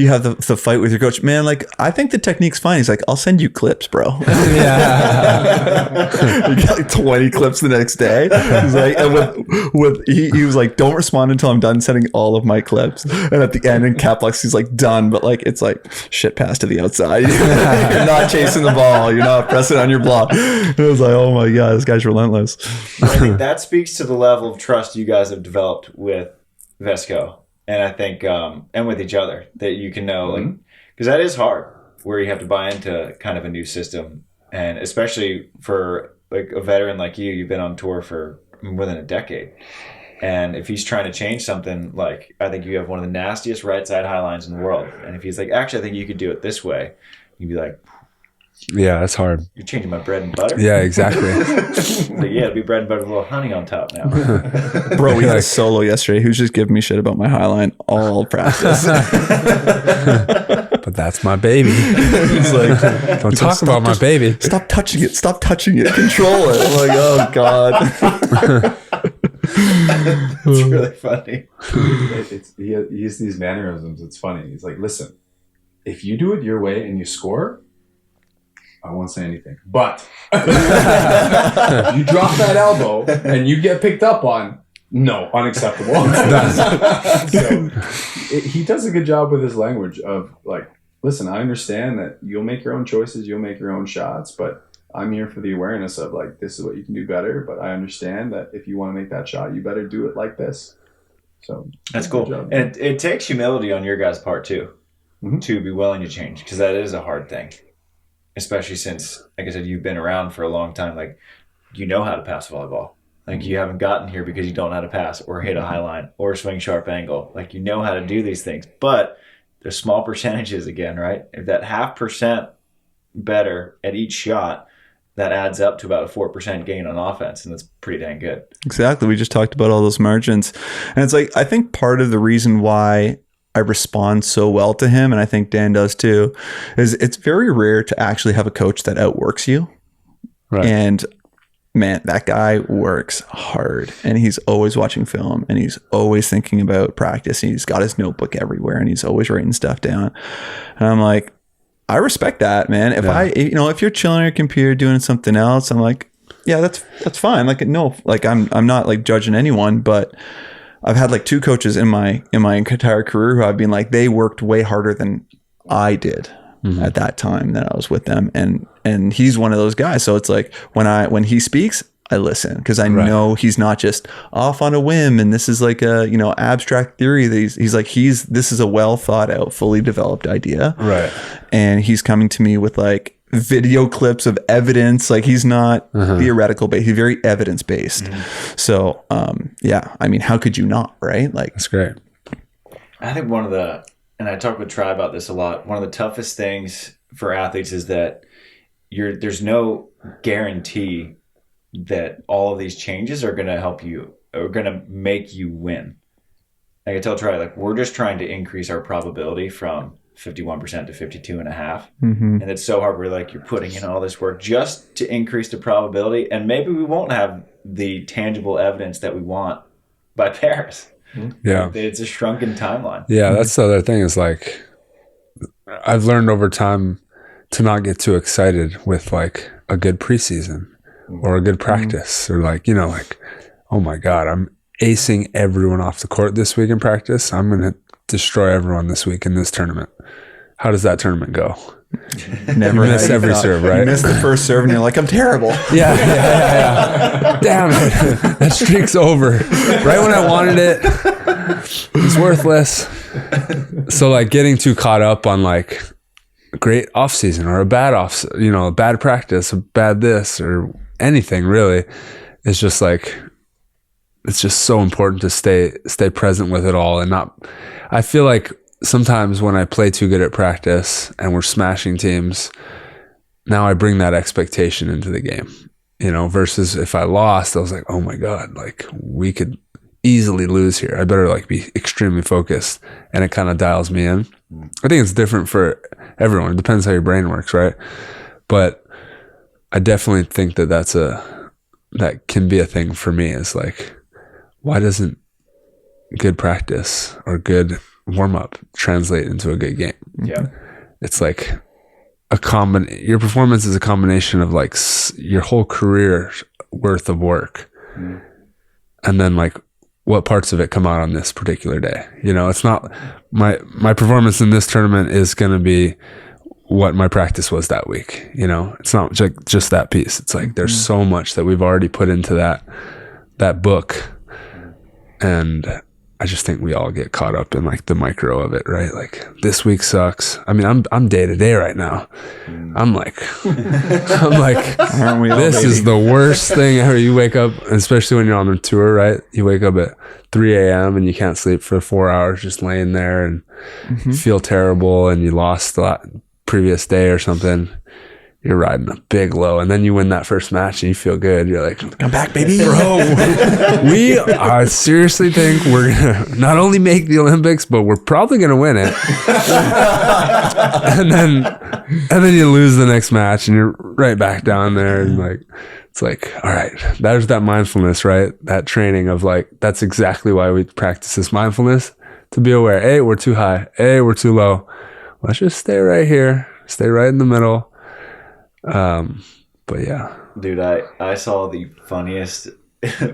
have the fight with your coach. Man, like, I think the technique's fine. He's like, I'll send you clips, bro. You got like 20 clips the next day. He's like, and he was like, don't respond until I'm done sending all of my clips. And at the end in cap locks, he's like, done. But like, it's like shit pass to the outside. You're not chasing the ball. You're not pressing on your block. It was like, oh my god, this guy's relentless. I think that speaks to the level of trust you guys have developed with Vesco, and I think and with each other, that you can know, like, because that is hard, where you have to buy into kind of a new system, and especially for like a veteran like you've been on tour for more than a decade. And if he's trying to change something, like, I think you have one of the nastiest right side high lines in the world, and if he's like, actually, I think you could do it this way, you'd be like, yeah, that's hard. You're changing my bread and butter? Yeah, exactly. But yeah, it'll be bread and butter with a little honey on top now. Bro, we had a solo yesterday who's just giving me shit about my highline all practice. But that's my baby. He's like, don't talk about my baby. Stop touching it. Stop touching it. Control it. I'm like, oh God. It's really funny. He uses these mannerisms. It's funny. He's like, listen, if you do it your way and you score, I won't say anything. But if you drop that elbow and you get picked up on, no, unacceptable. So he does a good job with his language of like, listen, I understand that you'll make your own choices, you'll make your own shots, but I'm here for the awareness of like, this is what you can do better. But I understand that if you want to make that shot, you better do it like this. So that's cool. And it takes humility on your guys' part too, to be willing to change, because that is a hard thing. Especially since, like I said, you've been around for a long time. Like, you know how to pass volleyball. Like, you haven't gotten here because you don't know how to pass or hit a high line or swing sharp angle. Like, you know how to do these things. But there's small percentages again, right? If that 0.5% better at each shot, that adds up to about a 4% gain on offense. And that's pretty dang good. Exactly. We just talked about all those margins. And it's like, I think part of the reason why I respond so well to him, and I think Dan does too, is it's very rare to actually have a coach that outworks you. Right. And man, that guy works hard, and he's always watching film, and he's always thinking about practice, and he's got his notebook everywhere, and he's always writing stuff down. And I'm like, I respect that, man. If you're chilling on your computer doing something else, I'm like, yeah, that's fine. Like, no, like I'm not like judging anyone, but I've had like 2 coaches in my entire career who I've been like, they worked way harder than I did at that time that I was with them. And he's one of those guys. So it's like when he speaks, I listen, because I know he's not just off on a whim. And this is like a, abstract theory that he's like, this is a well thought out, fully developed idea. Right. And he's coming to me with like video clips of evidence. Like, he's not theoretical, but he's very evidence based. So, I mean, how could you not, right? Like, that's great. I think and I talk with Tri about this a lot, one of the toughest things for athletes is that there's no guarantee that all of these changes are going to help you, or going to make you win. Like I tell Tri, like, we're just trying to increase our probability from 51% to 52.5%. And it's so hard. We're like, you're putting in all this work just to increase the probability, and maybe we won't have the tangible evidence that we want by Paris. Yeah. It's a shrunken timeline. Yeah, that's the other thing is like, I've learned over time to not get too excited with like a good preseason or a good practice or like, like, oh my God, I'm acing everyone off the court this week in practice. I'm going to destroy everyone this week in this tournament. How does that tournament go? Never miss every serve, right? You miss the first serve and you're like, I'm terrible. Yeah. Damn it. That streak's over. Right when I wanted it, it's worthless. So like getting too caught up on like a great off season or a bad a bad practice, a bad this or anything really, is just like, it's just so important to stay present with it all and not. I feel like sometimes when I play too good at practice and we're smashing teams, now I bring that expectation into the game, versus if I lost, I was like, oh my God, like we could easily lose here. I better like be extremely focused, and it kind of dials me in. I think it's different for everyone. It depends how your brain works, right? But I definitely think that can be a thing for me, is like, why doesn't good practice or good warm-up translate into a good game? Yeah. It's like your performance is a combination of like your whole career worth of work. And then like what parts of it come out on this particular day. It's not my performance in this tournament is going to be what my practice was that week. It's not just that piece. It's like, there's so much that we've already put into that book. And I just think we all get caught up in like the micro of it, right? Like, this week sucks. I mean, I'm day to day right now. I'm like, Aren't we all, this baby? is the worst thing ever. You wake up, especially when you're on the tour, right? You wake up at 3 a.m. and you can't sleep for 4 hours, just laying there and feel terrible. And you lost the previous day or something. You're riding a big low, and then you win that first match and you feel good. You're like, Come back, baby. Bro, I seriously think we're going to not only make the Olympics, but we're probably going to win it. and then you lose the next match and you're right back down there. And like, it's like, all right, there's that mindfulness, right? That training of like, that's exactly why we practice this mindfulness, to be aware. Hey, we're too high. Hey, we're too low. Let's just stay right here. Stay right in the middle. But yeah, dude, I saw the funniest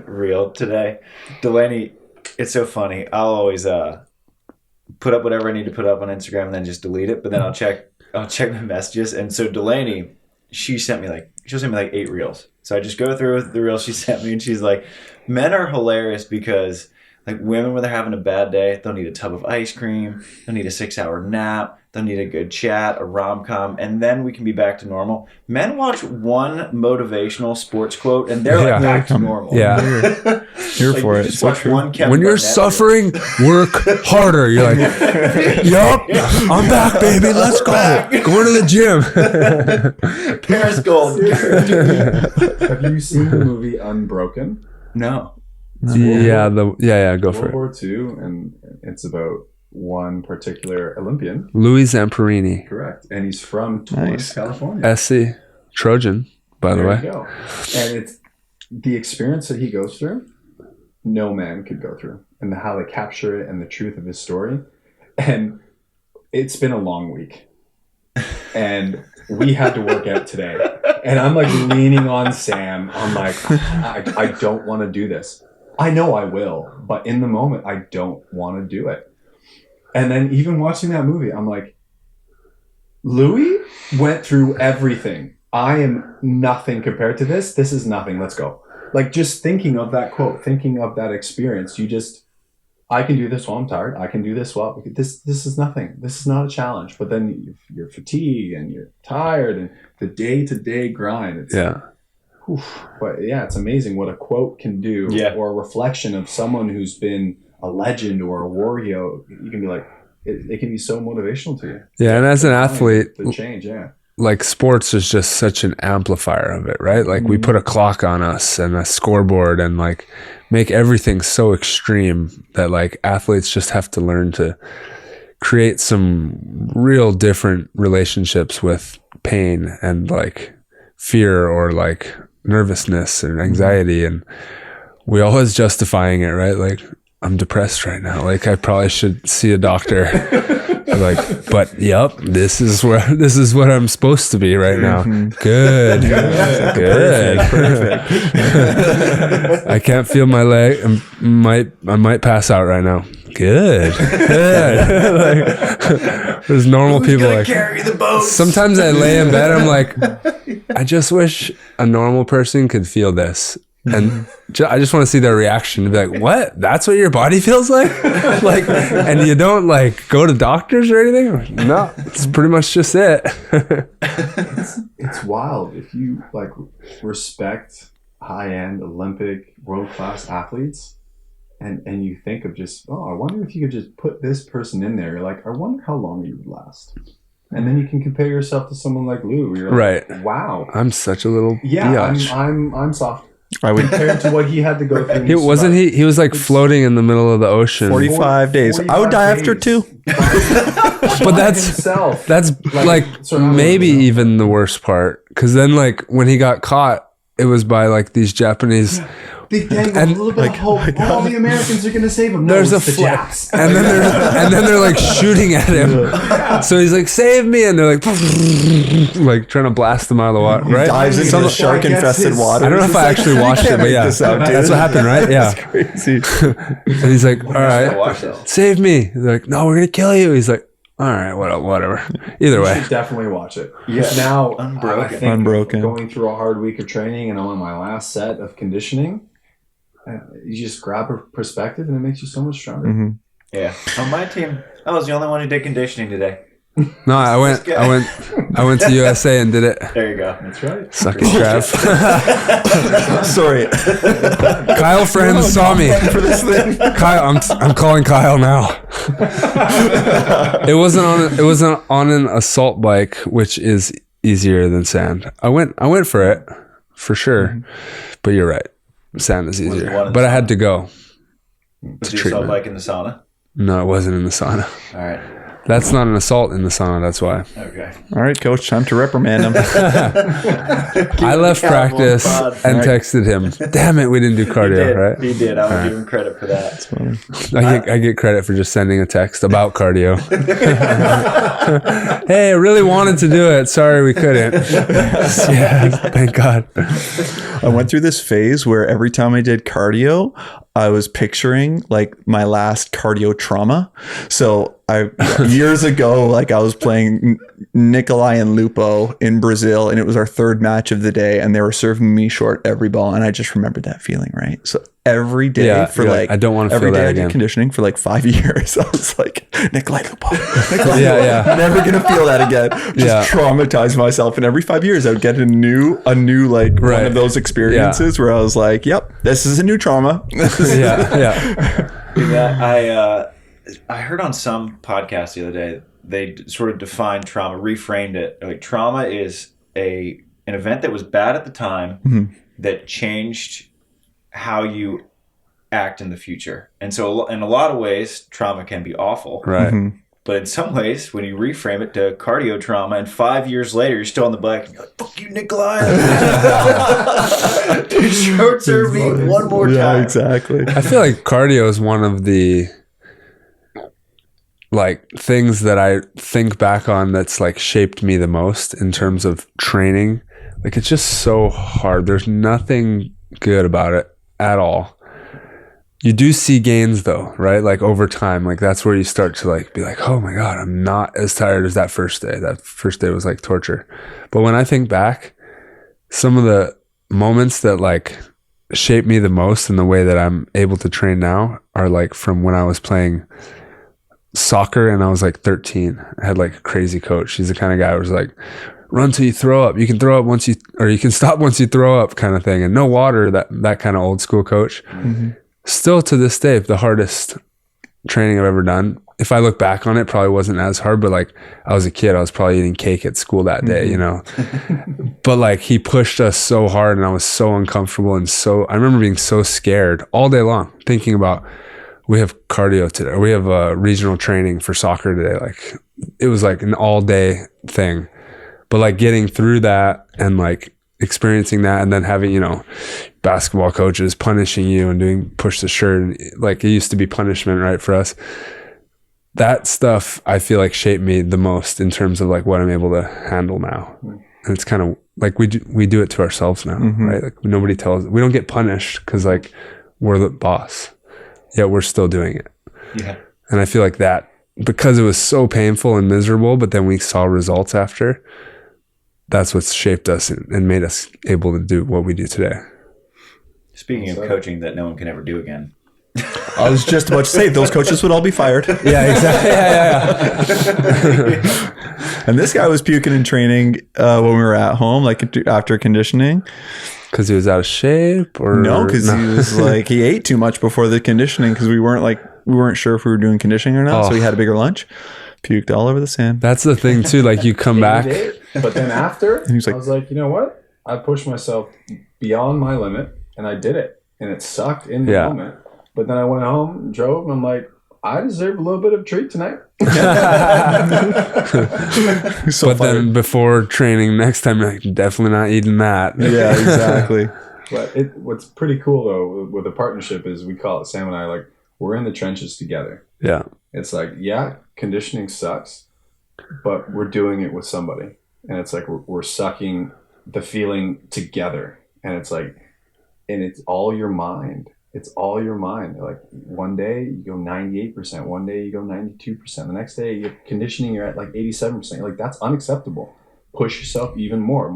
reel today. Delaney, it's so funny. I'll always put up whatever I need to put up on Instagram and then just delete it. But then I'll check my messages. And so Delaney, she'll send me like 8 reels. So I just go through the reels she sent me, and she's like, men are hilarious because like women, when they're having a bad day, they'll need a tub of ice cream, they'll need a 6-hour nap, they'll need a good chat, a rom-com, and then we can be back to normal. Men watch one motivational sports quote and they're like back to normal. Yeah. Here Like, for you it. just So watch true. one Kevin When you're Garnett suffering, work harder. You're like, yup, I'm back, baby. Let's go. Going to the gym. Paris Gold. Have you seen the movie Unbroken? No. Yeah, go for World it. War II, and it's about one particular Olympian. Louis Zamperini, Correct. And he's from Torrance, Nice. California. SC, Trojan. by the There way. you go. And it's the experience that he goes through, no man could go through, and how they capture it and the truth of his story. And it's been a long week, and we had to work out today, and I'm like leaning on Sam. I'm like, I don't want to do this. I know I will, but in the moment, I don't want to do it. And then even watching that movie, I'm like, Louis went through everything. I am nothing compared to this. This is nothing. Let's go. Like, just thinking of that quote, thinking of that experience, I can do this while I'm tired. I can do this while this is nothing. This is not a challenge. But then you're fatigued and you're tired, and the day-to-day grind. It's but yeah, it's amazing what a quote can do, or a reflection of someone who's been a legend or a warrior. You can be like, it can be so motivational to you. Yeah, and as an athlete, the change, like sports is just such an amplifier of it, right? Like we put a clock on us and a scoreboard and like make everything so extreme that like athletes just have to learn to create some real different relationships with pain and like fear or like nervousness and anxiety. And we always justifying it, right? Like, I'm depressed right now. Like, I probably should see a doctor. Like, but yep, this is what I'm supposed to be right now. Good. Perfect. I can't feel my leg. I might pass out right now. Good. Like, there's normal people like carry the boat. Sometimes I lay in bed. I'm like, I just wish a normal person could feel this. And I just want to see their reaction to be like, what? That's what your body feels like? Like, and you don't like go to doctors or anything? No, it's pretty much just it. It's wild if you like respect high-end Olympic world-class athletes, and you think of just, I wonder if you could just put this person in there. You're like, I wonder how long you would last. And then you can compare yourself to someone like Lou. You're like, right. Wow, I'm such a little biatch. I'm soft. I would Compared to what he had to go through. He was like floating in the middle of the ocean. 45 days. I would die after 2. But that's like maybe even the worst part, because then like when he got caught, it was by like these Japanese. Big dang, a little bit of hope. All the Americans are gonna save him. No, there's a the Japs. and then they're like shooting at him. So he's like, "Save me!" And they're like trying to blast him out of the water. Right? Dives into the shark-infested water. I don't know if I actually watched it, but yeah, that's what happened, right? Yeah, that's crazy. And he's like, "All right, save me." They're like, "No, we're gonna kill you." He's like, "All right, whatever." Either way, you should definitely watch it. Yeah, now Unbroken. Going through a hard week of training, and I'm on my last set of conditioning. You just grab a perspective, and it makes you so much stronger. Mm-hmm. Yeah. On my team, I was the only one who did conditioning today. no, I went to USA and did it. There you go. That's right. Suck it, Trav. Sorry. Kyle friends saw me. For this thing. Kyle, I'm calling Kyle now. It wasn't on an assault bike, which is easier than sand. I went for it for sure, but you're right. Sand is easier, but I had to go. Was your assault bike in the sauna? No, it wasn't in the sauna. All right. That's not an assault in the sauna. That's why. Okay. All right, coach, time to reprimand him. I left practice and texted him. Damn it, we didn't do cardio, right? He did. I would give him credit for that. I get credit for just sending a text about cardio. Hey, I really wanted to do it. Sorry, we couldn't. Yeah, thank God. I went through this phase where every time I did cardio, I was picturing like my last cardio trauma. So years ago, like I was playing Nikolai and Lupo in Brazil, and it was our third match of the day, and they were serving me short every ball, and I just remembered that feeling, right? So every day for like I don't want to feel that I again. did conditioning for like 5 years. I was like, Nikolai Lupo, Nikolai Yeah, Lupo. yeah. Never gonna feel that again. Just traumatize myself, and every 5 years I would get a new like one of those experiences where I was like, yep, this is a new trauma. I heard on some podcast the other day, they sort of defined trauma, reframed it. Like trauma is an event that was bad at the time that changed how you act in the future. And so in a lot of ways, trauma can be awful. Right. But in some ways, when you reframe it to cardio trauma, and 5 years later, you're still on the bike, and you're like, fuck you, Nikolai. Dude, short serve me one more time. Yeah, exactly. I feel like cardio is one of the like things that I think back on that's like shaped me the most in terms of training. Like it's just so hard. There's nothing good about it at all. You do see gains though, right? Like over time, like that's where you start to like be like, oh my God, I'm not as tired as that first day. That first day was like torture. But when I think back, some of the moments that like shape me the most in the way that I'm able to train now are like from when I was playing soccer and I was like 13. I had like a crazy coach. He's the kind of guy who was like, run till you throw up. You can throw up or you can stop once you throw up kind of thing. And no water, that kind of old school coach. Mm-hmm. Still to this day, the hardest training I've ever done. If I look back on it, probably wasn't as hard, but like I was a kid, I was probably eating cake at school that day, you know, but like he pushed us so hard and I was so uncomfortable. And I remember being so scared all day long thinking about, we have cardio today, or we have a regional training for soccer today. Like it was like an all day thing, but like getting through that and like experiencing that and then having, you know, basketball coaches punishing you and doing push the shirt. And like it used to be punishment, right? For us, that stuff I feel like shaped me the most in terms of like what I'm able to handle now. And it's kind of like we do it to ourselves now, right? Like nobody tells, we don't get punished because like we're the boss. Yet we're still doing it. Yeah. And I feel like that, because it was so painful and miserable, but then we saw results after, that's what's shaped us and made us able to do what we do today. Speaking of coaching that no one can ever do again. I was just about to say, those coaches would all be fired. Yeah, exactly. Yeah. And this guy was puking in training when we were at home, like after conditioning. Because he was out of shape, or no? Because he was like he ate too much before the conditioning. Because we weren't sure if we were doing conditioning or not. So he had a bigger lunch, puked all over the sand. That's the thing too. Like you come back, but then after, I was like, you know what? I pushed myself beyond my limit, and I did it, and it sucked in the moment. But then I went home, drove, and I'm like, I deserve a little bit of treat tonight. Then before training next time, you're like, definitely not eating that. Yeah, exactly. But what's pretty cool though with the partnership is we call it, Sam and I, like we're in the trenches together. Yeah. It's like, conditioning sucks, but we're doing it with somebody. And it's like we're sucking the feeling together. And it's like, and it's all your mind. It's all your mind. Like one day you go 98%, one day you go 92%. The next day you're conditioning, you're at like 87%. You're like, that's unacceptable. Push yourself even more.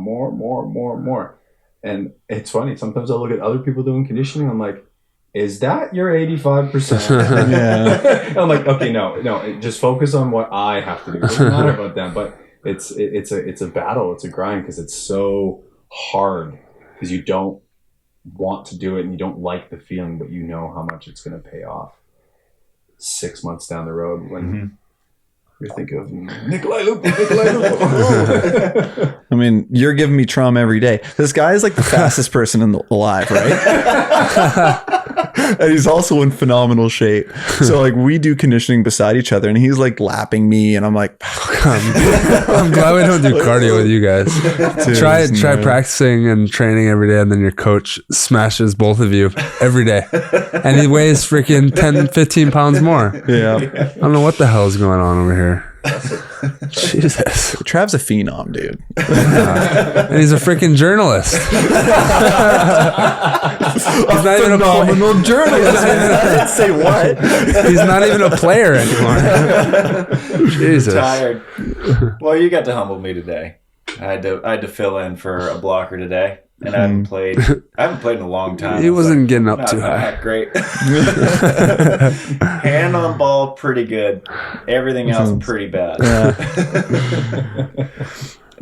And it's funny. Sometimes I'll look at other people doing conditioning. I'm like, is that your 85%? Yeah. I'm like, okay, no, just focus on what I have to do. It doesn't matter about them, but it's a battle. It's a grind because it's so hard because you don't want to do it and you don't like the feeling, but you know how much it's going to pay off 6 months down the road when you're thinking of Nikolai Lupo. I mean, you're giving me trauma every day. This guy is like the fastest person alive, right? And he's also in phenomenal shape. So like we do conditioning beside each other and he's like lapping me and I'm like, I'm glad we don't do cardio with you guys. Dude, try practicing and training every day and then your coach smashes both of you every day. And he weighs freaking 10, 15 pounds more. Yeah. I don't know what the hell is going on over here. Jesus. Trav's a phenom, dude. And he's a freaking journalist. He's not even a phenomenal journalist. Say what? He's not even a player anymore. Jesus. Tired. Well, you got to humble me today. I had to fill in for a blocker today. And I haven't played in a long time. He wasn't getting up too high. Not great. Hand on the ball, pretty good. Everything else, pretty bad. Yeah.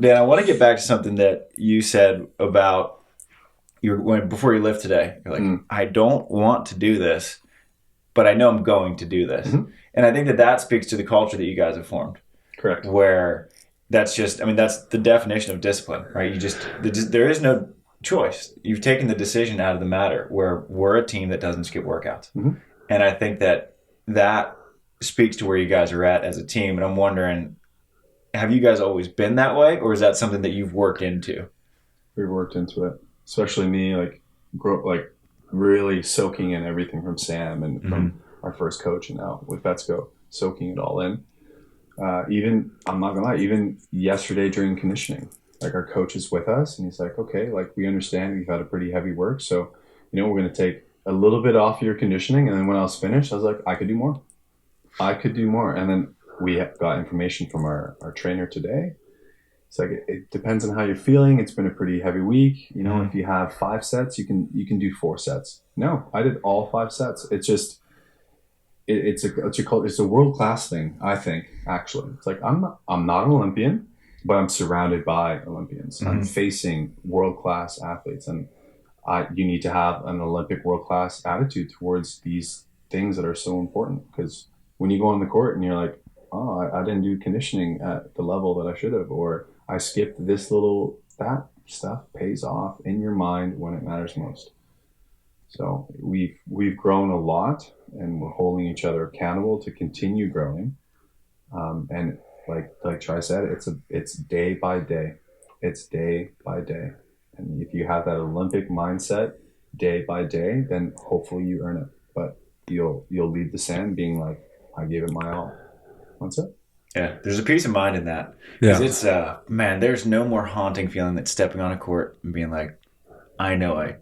Dan, I want to get back to something that you said about before you lift today. You're like, I don't want to do this, but I know I'm going to do this. Mm-hmm. And I think that speaks to the culture that you guys have formed. Correct. Where that's the definition of discipline, right? There is no choice. You've taken the decision out of the matter where we're a team that doesn't skip workouts. Mm-hmm. And I think that speaks to where you guys are at as a team. And I'm wondering, have you guys always been that way, or is that something that you've worked into? We worked into it, especially me, really soaking in everything from Sam and from our first coach, and now with Betzko, soaking it all in. Even, I'm not gonna lie, even yesterday during conditioning, like our coach is with us and he's like, okay, like we understand you've had a pretty heavy work, so we're gonna take a little bit off your conditioning. And then when I was finished, I was like, I could do more. And then we got information from our trainer today. It's like, it depends on how you're feeling. It's been a pretty heavy week. If you have 5 sets, you can do 4 sets. No, I did all 5 sets. It's just, it's a world-class thing, I think, actually. It's like, I'm not an Olympian, but I'm surrounded by Olympians. I'm facing world-class athletes, and you need to have an Olympic world-class attitude towards these things that are so important. Because when you go on the court and you're like, oh, I didn't do conditioning at the level that I should have, or I skipped that stuff pays off in your mind when it matters most. So we've grown a lot, and we're holding each other accountable to continue growing. And like Tri said, it's day by day. It's day by day. And if you have that Olympic mindset day by day, then hopefully you earn it. But you'll leave the sand being like, I gave it my all. That's it. Yeah, there's a peace of mind in that. Because it's, there's no more haunting feeling than stepping on a court and being like, I know I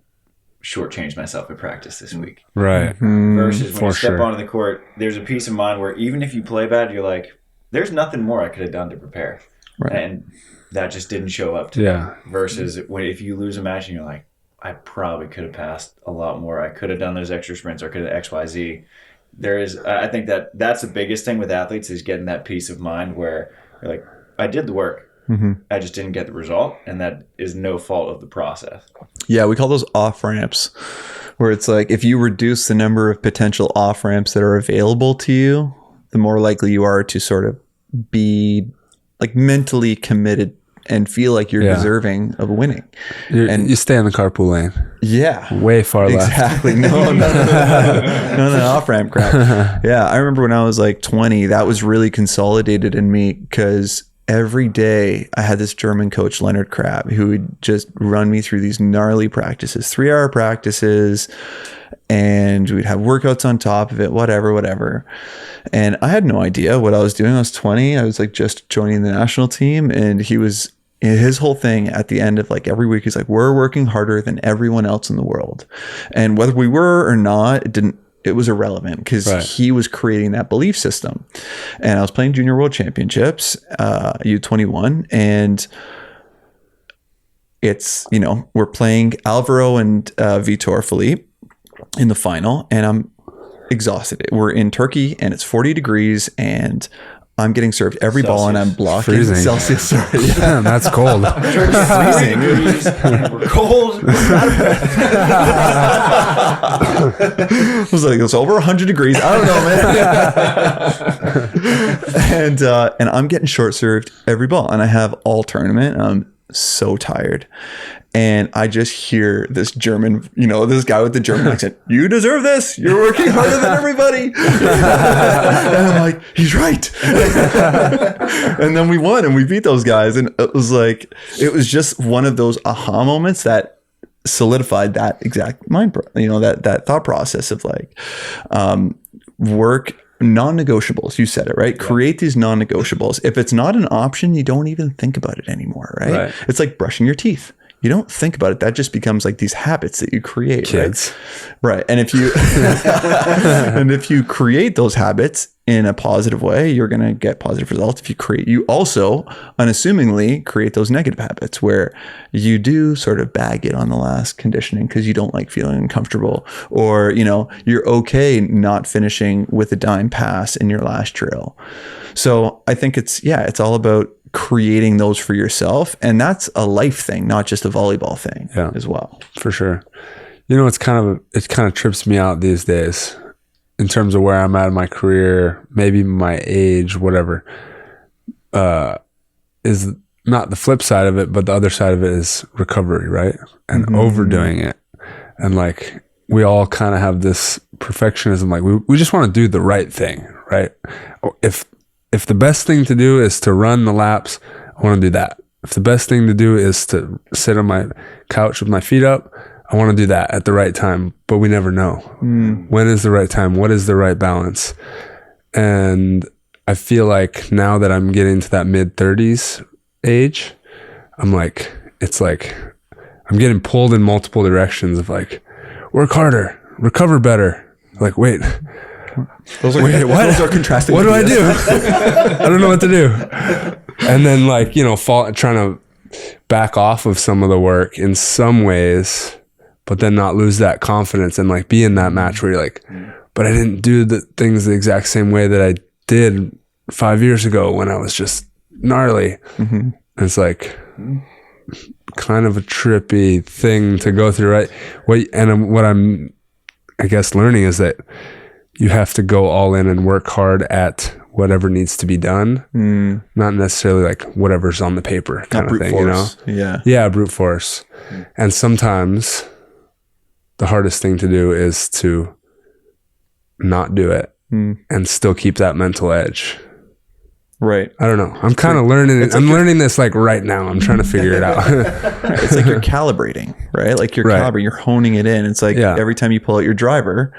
shortchanged myself at practice this week. Right. Versus when you step onto the court, there's a peace of mind where even if you play bad, you're like, there's nothing more I could have done to prepare. Right. And that just didn't show up to me. Versus if you lose a match and you're like, I probably could have passed a lot more. I could have done those extra sprints, or could have XYZ. I think that's the biggest thing with athletes, is getting that peace of mind where you're like, I did the work. I just didn't get the result, and that is no fault of the process. Yeah, we call those off ramps, where it's like, if you reduce the number of potential off ramps that are available to you, the more likely you are to sort of be like mentally committed and feel like you're deserving of winning. You stay in the carpool lane. Yeah. Way far left. Exactly. No, off-ramp crap. Yeah. I remember when I was like 20, that was really consolidated in me, because every day I had this German coach, Leonard Krab, who would just run me through these gnarly practices, 3-hour practices, and we'd have workouts on top of it, whatever. And I had no idea what I was doing. I was 20. I was like just joining the national team, and his whole thing at the end of like every week, he's like, we're working harder than everyone else in the world. And whether we were or not, it was irrelevant, because he was creating that belief system. And I was playing junior world championships, U21, and it's, we're playing Alvaro and Vitor Felipe in the final, and I'm exhausted. We're in Turkey and it's 40 degrees, and I'm getting served every ball, and I'm blocking. Freezing. Celsius. Sorry. Yeah, that's cold. Freezing. We're cold. I was like, it's over 100 degrees. I don't know, man. And I'm getting short served every ball, and I have all tournament. And I'm so tired. And I just hear this German, this guy with the German accent, you deserve this. You're working harder than everybody. And I'm like, he's right. And then we won, and we beat those guys. And it was just one of those aha moments that solidified that exact that thought process of like, work non-negotiables. You said it, right? Yeah. Create these non-negotiables. If it's not an option, you don't even think about it anymore, right? It's like brushing your teeth. You don't think about it. That just becomes like these habits that you create. Kids. Right. And if you create those habits in a positive way, you're going to get positive results. You also unassumingly create those negative habits where you do sort of bag it on the last conditioning because you don't like feeling uncomfortable, or, you're okay not finishing with a dime pass in your last drill. So I think it's all about creating those for yourself, and that's a life thing, not just a volleyball thing as well. For sure. It kind of trips me out these days in terms of where I'm at in my career, maybe my age, whatever, is not the flip side of it, but the other side of it is recovery, right? And overdoing it. And like, we all kind of have this perfectionism, like we just want to do the right thing, right? If the best thing to do is to run the laps, I want to do that. If the best thing to do is to sit on my couch with my feet up, I want to do that at the right time, but we never know. When is the right time? What is the right balance? And I feel like now that I'm getting to that mid-30s age, I'm like, it's like I'm getting pulled in multiple directions of like, work harder, recover better. Like, wait, Those are, what? Those are contrasting. What do I ideas. do? I don't know what to do. And then like, trying to back off of some of the work in some ways, but then not lose that confidence and like be in that match where you're like, but I didn't do the things the exact same way that I did 5 years ago when I was just gnarly. And it's like kind of a trippy thing to go through, right? What I'm, I guess, learning is that you have to go all in and work hard at whatever needs to be done, not necessarily like whatever's on the paper kind of thing, force. Yeah, brute force. And sometimes the hardest thing to do is to not do it and still keep that mental edge. Right. I don't know. I'm kind of learning it. I'm learning this like right now. I'm trying to figure it out. It's like you're calibrating, right? Like you're calibrating, you're honing it in. It's like every time you pull out your driver,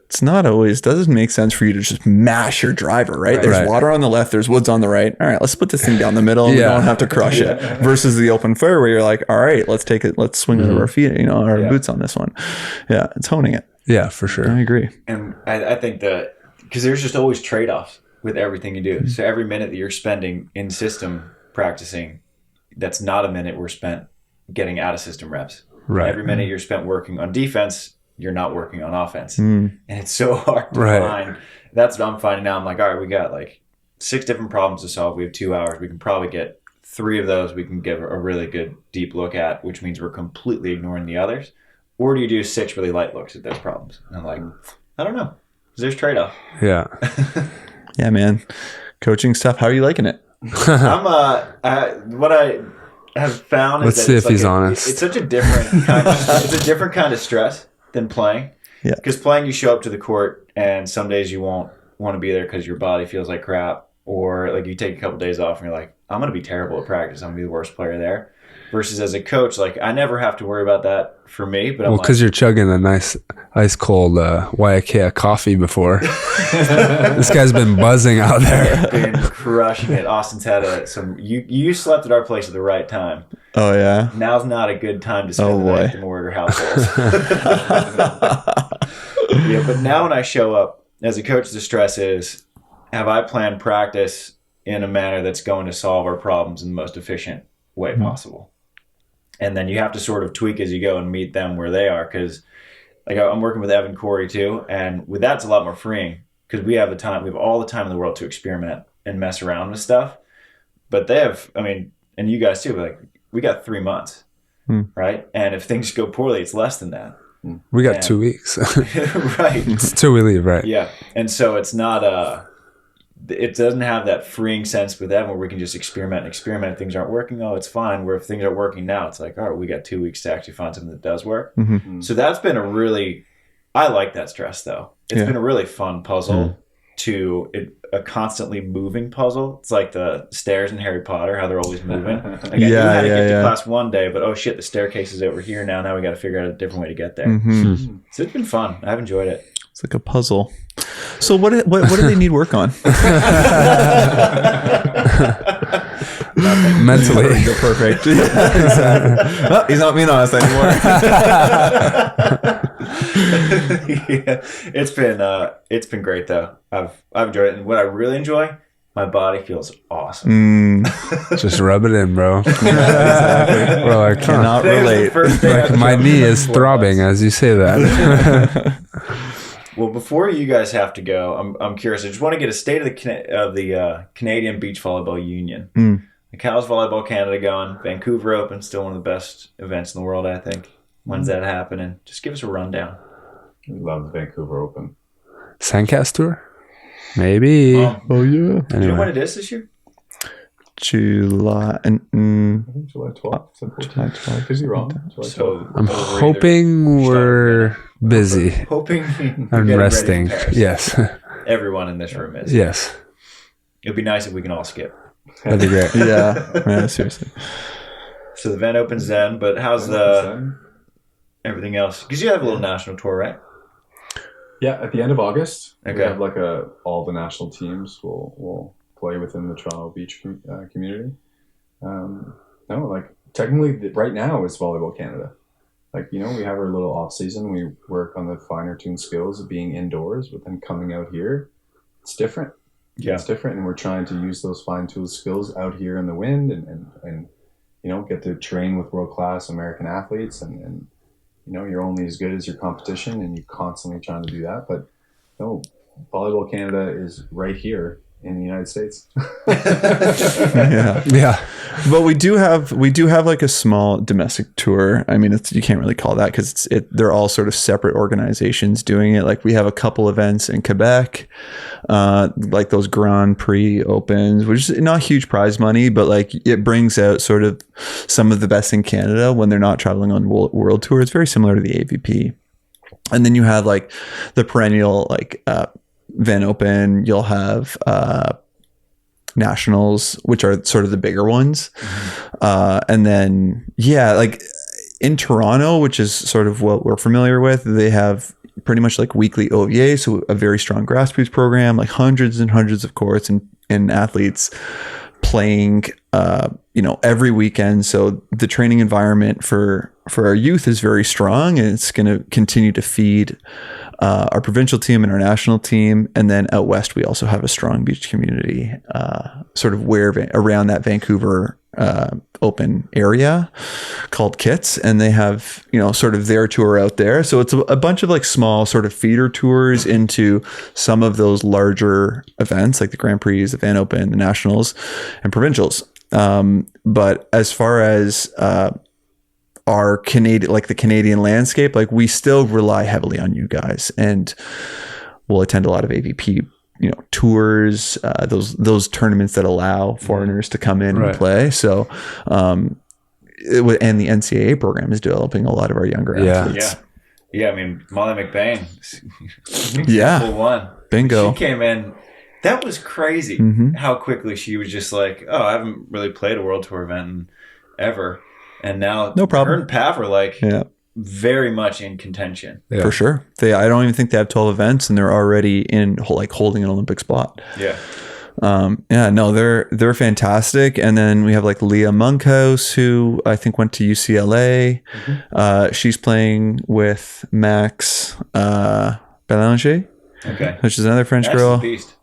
it's not always, doesn't make sense for you to just mash your driver, right? There's water on the left, there's woods on the right. All right, let's put this thing down the middle and we don't have to crush it. Versus the open fairway where you're like, all right, let's take it, let's swing under our feet, our boots on this one. Yeah, it's honing it. Yeah, for sure. I agree. And I think that because there's just always trade-offs with everything you do. So every minute that you're spending in system practicing, that's not a minute we're spent getting out of system reps. Right. Every minute you're spent working on defense, you're not working on offense. And it's so hard to find. That's what I'm finding now. I'm like, all right, we got like 6 different problems to solve. We have 2 hours. We can probably get 3 of those we can give a really good deep look at, which means we're completely ignoring the others. Or do you do 6 really light looks at those problems? And I'm like, I don't know. There's trade-off. Yeah. Yeah, man. Coaching stuff. How are you liking it? What I have found is Let's see if he's honest. It's such a different kind it's a different kind of stress than playing. Yeah. Because playing, you show up to the court and some days you won't want to be there because your body feels like crap, or like you take a couple days off and you're like, I'm going to be terrible at practice. I'm going to be the worst player there. Versus as a coach, like I never have to worry about that for me. But because you're chugging a nice ice cold Waiakea coffee before. This guy's been buzzing out there. Been crushing it. Austin's had some. You slept at our place at the right time. Oh yeah. Now's not a good time to spend the night in the Mewhirter household. Yeah, but now when I show up as a coach, the stress is: have I planned practice in a manner that's going to solve our problems in the most efficient way possible? And then you have to sort of tweak as you go and meet them where they are. Because like I'm working with Evan Corey too, and with that's a lot more freeing because we have all the time in the world to experiment and mess around with stuff. But they have, and you guys too, but like we got 3 months, right? And if things go poorly, it's less than that. We got 2 weeks. Right. It's till we leave, right? Yeah. And so it's not it doesn't have that freeing sense with Evan where we can just experiment. If things aren't working, it's fine. Where if things are working now, it's like, all right, we got 2 weeks to actually find something that does work. So that's been I like that stress though. It's been a really fun puzzle a constantly moving puzzle. It's like the stairs in Harry Potter, how they're always moving. Like I knew how to get to class one day, but oh shit, the staircase is over here now. Now we got to figure out a different way to get there. So it's been fun. I've enjoyed it. It's like a puzzle. So what do they need work on? Mentally. Perfect. Yeah, exactly. Oh, he's not being honest anymore. Yeah, it's been great though. I've enjoyed it, and what I really enjoy, my body feels awesome. Just rub it in, bro. Exactly. Well, I cannot relate. Like my knee is throbbing as you say that. Well, before you guys have to go, I'm curious. I just want to get a state of the Canadian Beach Volleyball Union. Like how's Volleyball Canada going? Vancouver Open, still one of the best events in the world, I think. When's that happening? Just give us a rundown. We love the Vancouver Open. SANDCAST tour? Maybe. Oh yeah. Do you know when it is this year? July I think July 12th. July 12th. Is he wrong? July 12th. I'm hoping we're busy Hoping and resting. Yes. everyone in this room is. Yes. It'd be nice if we can all skip. That'd be great. Yeah, seriously. So the event opens then, but how's everything else? Because you have a little national tour, right? Yeah, at the end of August, Okay. we have like all the national teams will play within the Toronto Beach community. Technically right now it's Volleyball Canada. Like, we have our little off season. We work on the finer tuned skills of being indoors, but then coming out here, it's different. Yeah. It's different, and we're trying to use those fine tuned skills out here in the wind and get to train with world class American athletes and you're only as good as your competition, and you're constantly trying to do that. But no, Volleyball Canada is right here in the United States. Yeah. But we do have like a small domestic tour. I mean, you can't really call that because they're all sort of separate organizations doing it. Like we have a couple events in Quebec, like those Grand Prix Opens, which is not huge prize money, but like it brings out sort of some of the best in Canada when they're not traveling on world tour. It's very similar to the AVP. And then you have like the perennial like Van Open. You'll have nationals, which are sort of the bigger ones. And then, like in Toronto, which is sort of what we're familiar with, they have pretty much like weekly OVA. So a very strong grassroots program, like hundreds and hundreds of courts and athletes playing, every weekend. So the training environment for our youth is very strong, and it's going to continue to feed our provincial team and our national team. And then out west, we also have a strong beach community, sort of around that Vancouver open area called Kits. And they have, sort of their tour out there. So it's a bunch of like small sort of feeder tours into some of those larger events like the Grand Prix, the Van Open, the nationals and provincials. But as far as, our Canadian, like the Canadian landscape, like we still rely heavily on you guys, and we'll attend a lot of AVP, tours, those tournaments that allow foreigners to come in and play. So, and the NCAA program is developing a lot of our younger athletes. Yeah. I mean, Molly McBain. One. Bingo. She came in. That was crazy how quickly she was just like, oh, I haven't really played a world tour event ever. And now no problem. Her and Pav are like very much in contention. Yeah. For sure. I don't even think they have 12 events, and they're already in like holding an Olympic spot. Yeah. They're fantastic. And then we have like Leah Monkhouse, who I think went to UCLA. She's playing with Max Belanger, which is another French girl. Beast.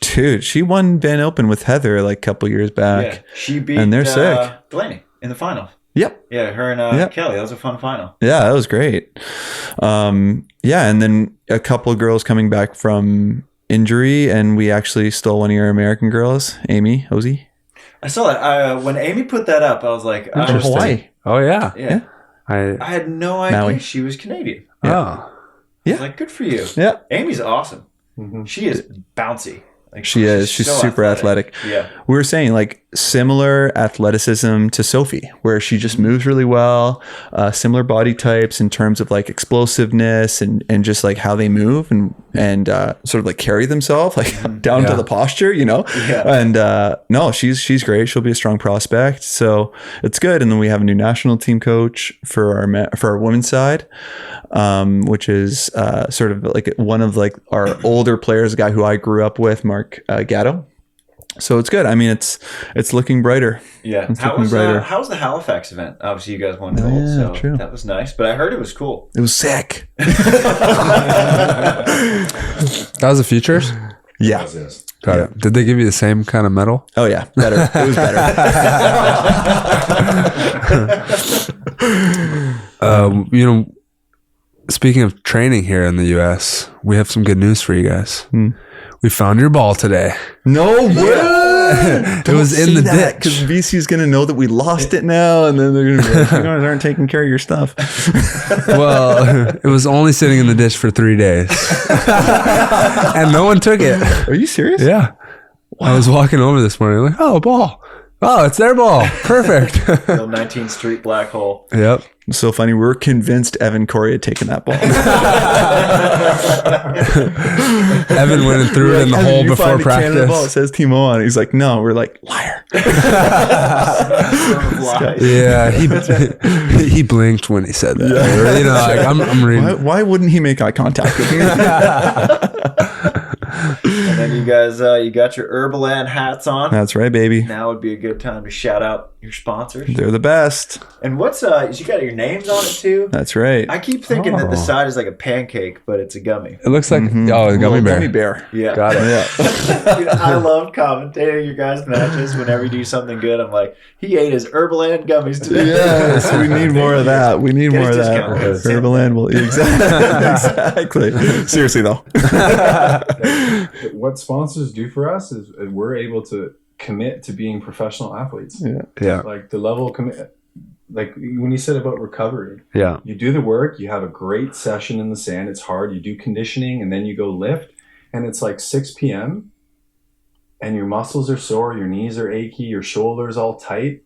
Dude, she won Van Open with Heather like a couple years back. Yeah, she beat and they're sick. Delaney in the final. Yep. Yeah, her and Kelly. That was a fun final. Yeah, that was great. And then a couple of girls coming back from injury, and we actually stole one of your American girls, Amy Hosey. I saw that. When Amy put that up, I was like, from Hawaii. Oh, yeah. Yeah. I had no idea Maui. she was Canadian. Yeah. I was like, good for you. Yeah. Amy's awesome. She is bouncy. Like, she is. She's so super athletic. Yeah. We were saying like similar athleticism to Sophie, where she just moves really well, similar body types in terms of like explosiveness and just like how they move and sort of like carry themselves like down to the posture, Yeah. And no, she's great. She'll be a strong prospect. So it's good. And then we have a new national team coach for our women's side, which is sort of like one of like our older players, a guy who I grew up with, Mark Gatto. So it's good. I mean, it's looking brighter. Yeah. How was the Halifax event? Obviously, you guys won gold, so true. That was nice. But I heard it was cool. It was sick. That was the Futures? Yeah. Got it. Did they give you the same kind of medal? Oh, yeah. Better. It was better. Speaking of training here in the U.S., we have some good news for you guys. We found your ball today. No way! It was in the ditch. Because BC's going to know that we lost it now, and then they're going to be like, you guys aren't taking care of your stuff. Well, it was only sitting in the ditch for 3 days. And no one took it. Are you serious? Yeah. Wow. I was walking over this morning like, oh, a ball. Oh, it's their ball. Perfect. The 19th Street black hole. Yep. So funny. We were convinced Evan Corey had taken that ball. Evan went and threw it in the hole before The Canada ball, it practice. says Timo on it. He's like, no. We're like, liar. Yeah, he blinked when he said that. Yeah. You know, like I'm reading. Why wouldn't he make eye contact with me? And then you guys, you got your Herbaland hats on. That's right, baby. Now would be a good time to shout out your sponsors. They're the best. And what's you got your names on it too? That's right. I keep thinking that the side is like a pancake, but it's a gummy. It looks like a Little gummy bear. Gummy bear. Yeah. Got it. Yeah. Dude, I love commentating your guys' matches. Whenever you do something good, I'm like, he ate his Herbaland gummies today. Yes, we need more of that. We need Get more of his that. discount. Herbaland will exactly. Seriously though. What sponsors do for us is we're able to commit to being professional athletes. Yeah. Like the level of commit, like when you said about recovery, Yeah. you do the work, you have a great session in the sand. It's hard. You do conditioning and then you go lift, and it's like 6 p.m. and your muscles are sore, your knees are achy, your shoulders all tight.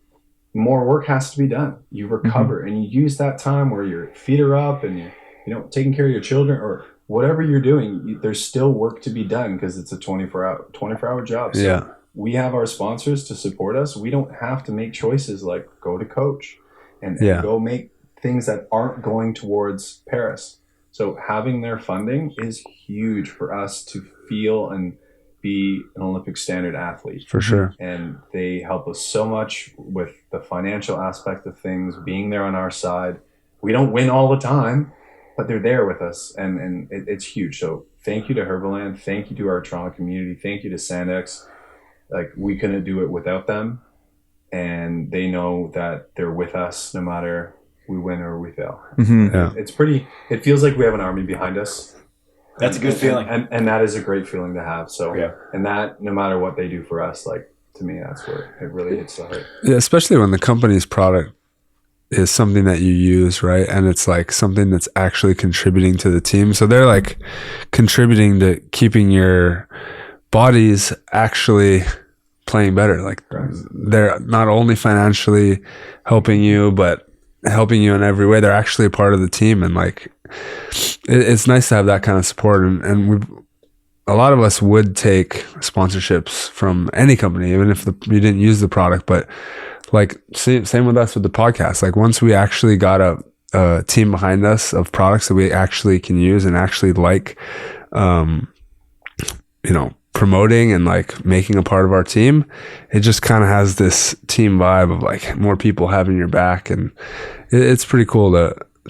More work has to be done. You recover and you use that time where your feet are up and you know, taking care of your children or whatever you're doing. There's still work to be done because it's a 24-hour job. So Yeah. we have our sponsors to support us. We don't have to make choices like go to coach and go make things that aren't going towards Paris. So having their funding is huge for us to feel and be an Olympic standard athlete. For sure. And they help us so much with the financial aspect of things, being there on our side. We don't win all the time, but they're there with us, and it's huge. So thank you to Herbaland. Thank you to our Toronto community. Thank you to SANDCAST. Like, we couldn't do it without them, and they know that they're with us no matter we win or we fail. Yeah. It's pretty, it feels like we have an army behind us. That's a good feeling. And that is a great feeling to have. So, Yeah. and that, no matter what they do for us, like, to me, that's where it really hits the heart. Yeah, especially when the company's product is something that you use, right? And it's like something that's actually contributing to the team. So they're like contributing to keeping your bodies actually playing better. Like they're not only financially helping you, but helping you in every way. They're actually a part of the team. And like, it's nice to have that kind of support. And a lot of us would take sponsorships from any company, even if you didn't use the product. But like, same with us with the podcast. Like, once we actually got a team behind us of products that we actually can use and actually like, promoting and like making a part of our team, it just kind of has this team vibe of like more people having your back. And it's pretty cool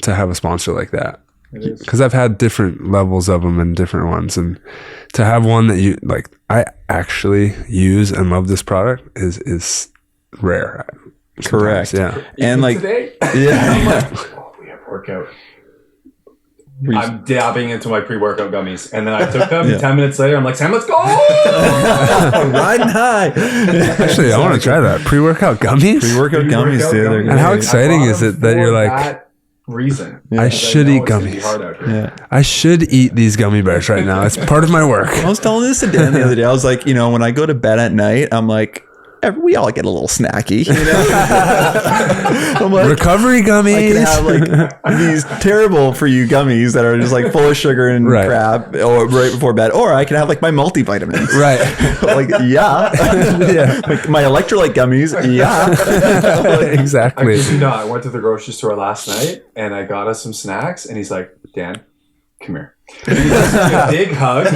to have a sponsor like that. Because I've had different levels of them and different ones, and to have one that you like, I actually use and love this product is rare. Correct. Yeah. And like, today, yeah. I'm like, oh, we have workout. I'm dabbing into my pre-workout gummies, and then I took them. Yeah. 10 minutes later, I'm like, Sam, let's go. Riding high. Actually, I want to try that. Pre-workout gummies? Pre-workout gummies, dude. They're And how great. exciting is it that you're like, that reason? I Because should know eat it's gonna be gummies. hard out here. Yeah. I should eat these gummy bears right now. It's part of my work. I was telling this to Dan the other day. I was like, when I go to bed at night, I'm like, we all get a little snacky. I'm like, Recovery I can gummies. have like these terrible for you gummies that are just like full of sugar and Right. crap, or right before bed, or I can have like my multivitamins. Right. Like, yeah. Like my electrolyte gummies. Yeah. I Exactly. kid you not. I went to the grocery store last night and I got us some snacks, and he's like, Dan, come here. And he gives me a big hug,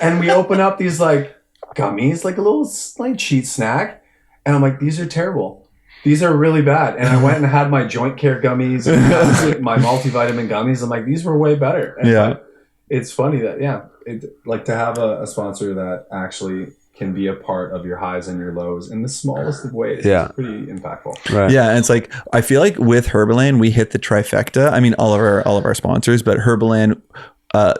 and we open up these like gummies, like a little like cheat snack, and I'm like, these are terrible. These are really bad. And I went and had my joint care gummies, and my multivitamin gummies. I'm like, these were way better. And Yeah. like, it's funny that like to have a sponsor that actually can be a part of your highs and your lows in the smallest of ways. Yeah. It's pretty impactful. Right. Yeah, and it's like, I feel like with Herbaland we hit the trifecta. I mean, all of our sponsors, but Herbaland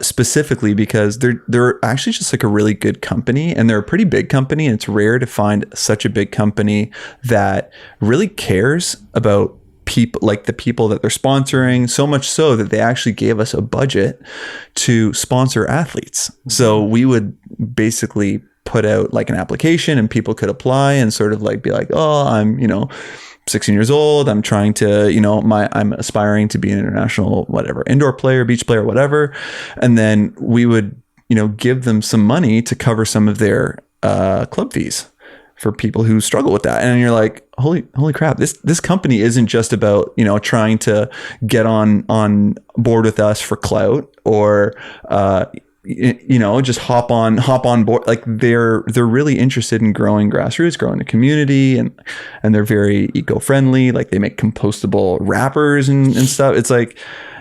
specifically because they're actually just like a really good company, and they're a pretty big company, and it's rare to find such a big company that really cares about people, like the people that they're sponsoring, so much so that they actually gave us a budget to sponsor athletes. So we would basically put out like an application and people could apply and sort of like be like, oh, I'm, 16 years old. I'm trying to, I'm aspiring to be an international, whatever, indoor player, beach player, whatever. And then we would, give them some money to cover some of their club fees for people who struggle with that. And you're like, holy crap, this company isn't just about, trying to get on board with us for clout or, just hop on board. Like they're really interested in growing grassroots, growing the community, and they're very eco-friendly. Like they make compostable wrappers and stuff. It's like,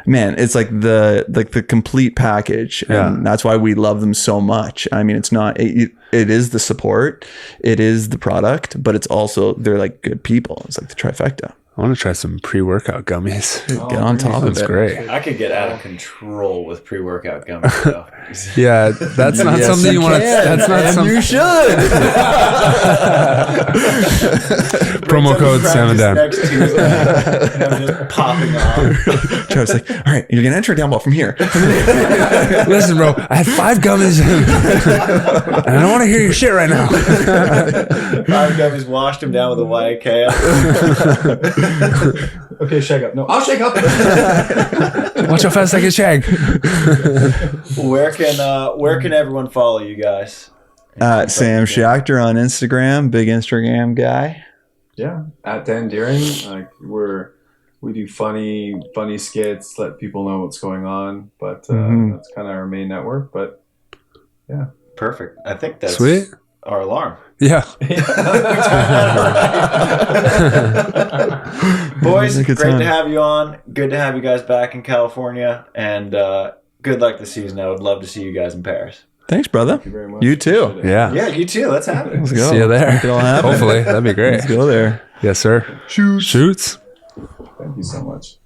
man, it's like the complete package. And that's why we love them so much. I mean, it's not, it is the support, it is the product, but it's also, they're like good people. It's like the trifecta. I want to try some pre-workout gummies. Get on top of it. That's great. I could get out of control with pre-workout gummies though. Yeah, that's not something you want to. That's not something you should. Promo code SANDCAST. Next Tuesday, and I'm just popping off. Travis like, all right, you're gonna enter a down ball from here. Listen, bro, I had 5 gummies and I don't want to hear your shit right now. 5 gummies, washed him down with a YK. Okay, shake up. No, I'll shake up. Watch how fast I can shag. Where can everyone follow you guys? Sam Schachter on Instagram, big Instagram guy. Yeah, at Dan Dearing. Like we do funny skits, let people know what's going on. But that's kind of our main network. But yeah, perfect. I think that's sweet. Our alarm. Yeah. Boys, great to have you on. Good to have you guys back in California. And good luck this season. I would love to see you guys in Paris. Thanks, brother. Thank you very much. You too. Yeah. Yeah, you too. Let's have it. Let's go. See you there. Make it all happen. Hopefully. That'd be great. Let's go there. Yes, sir. Shoots. Thank you so much.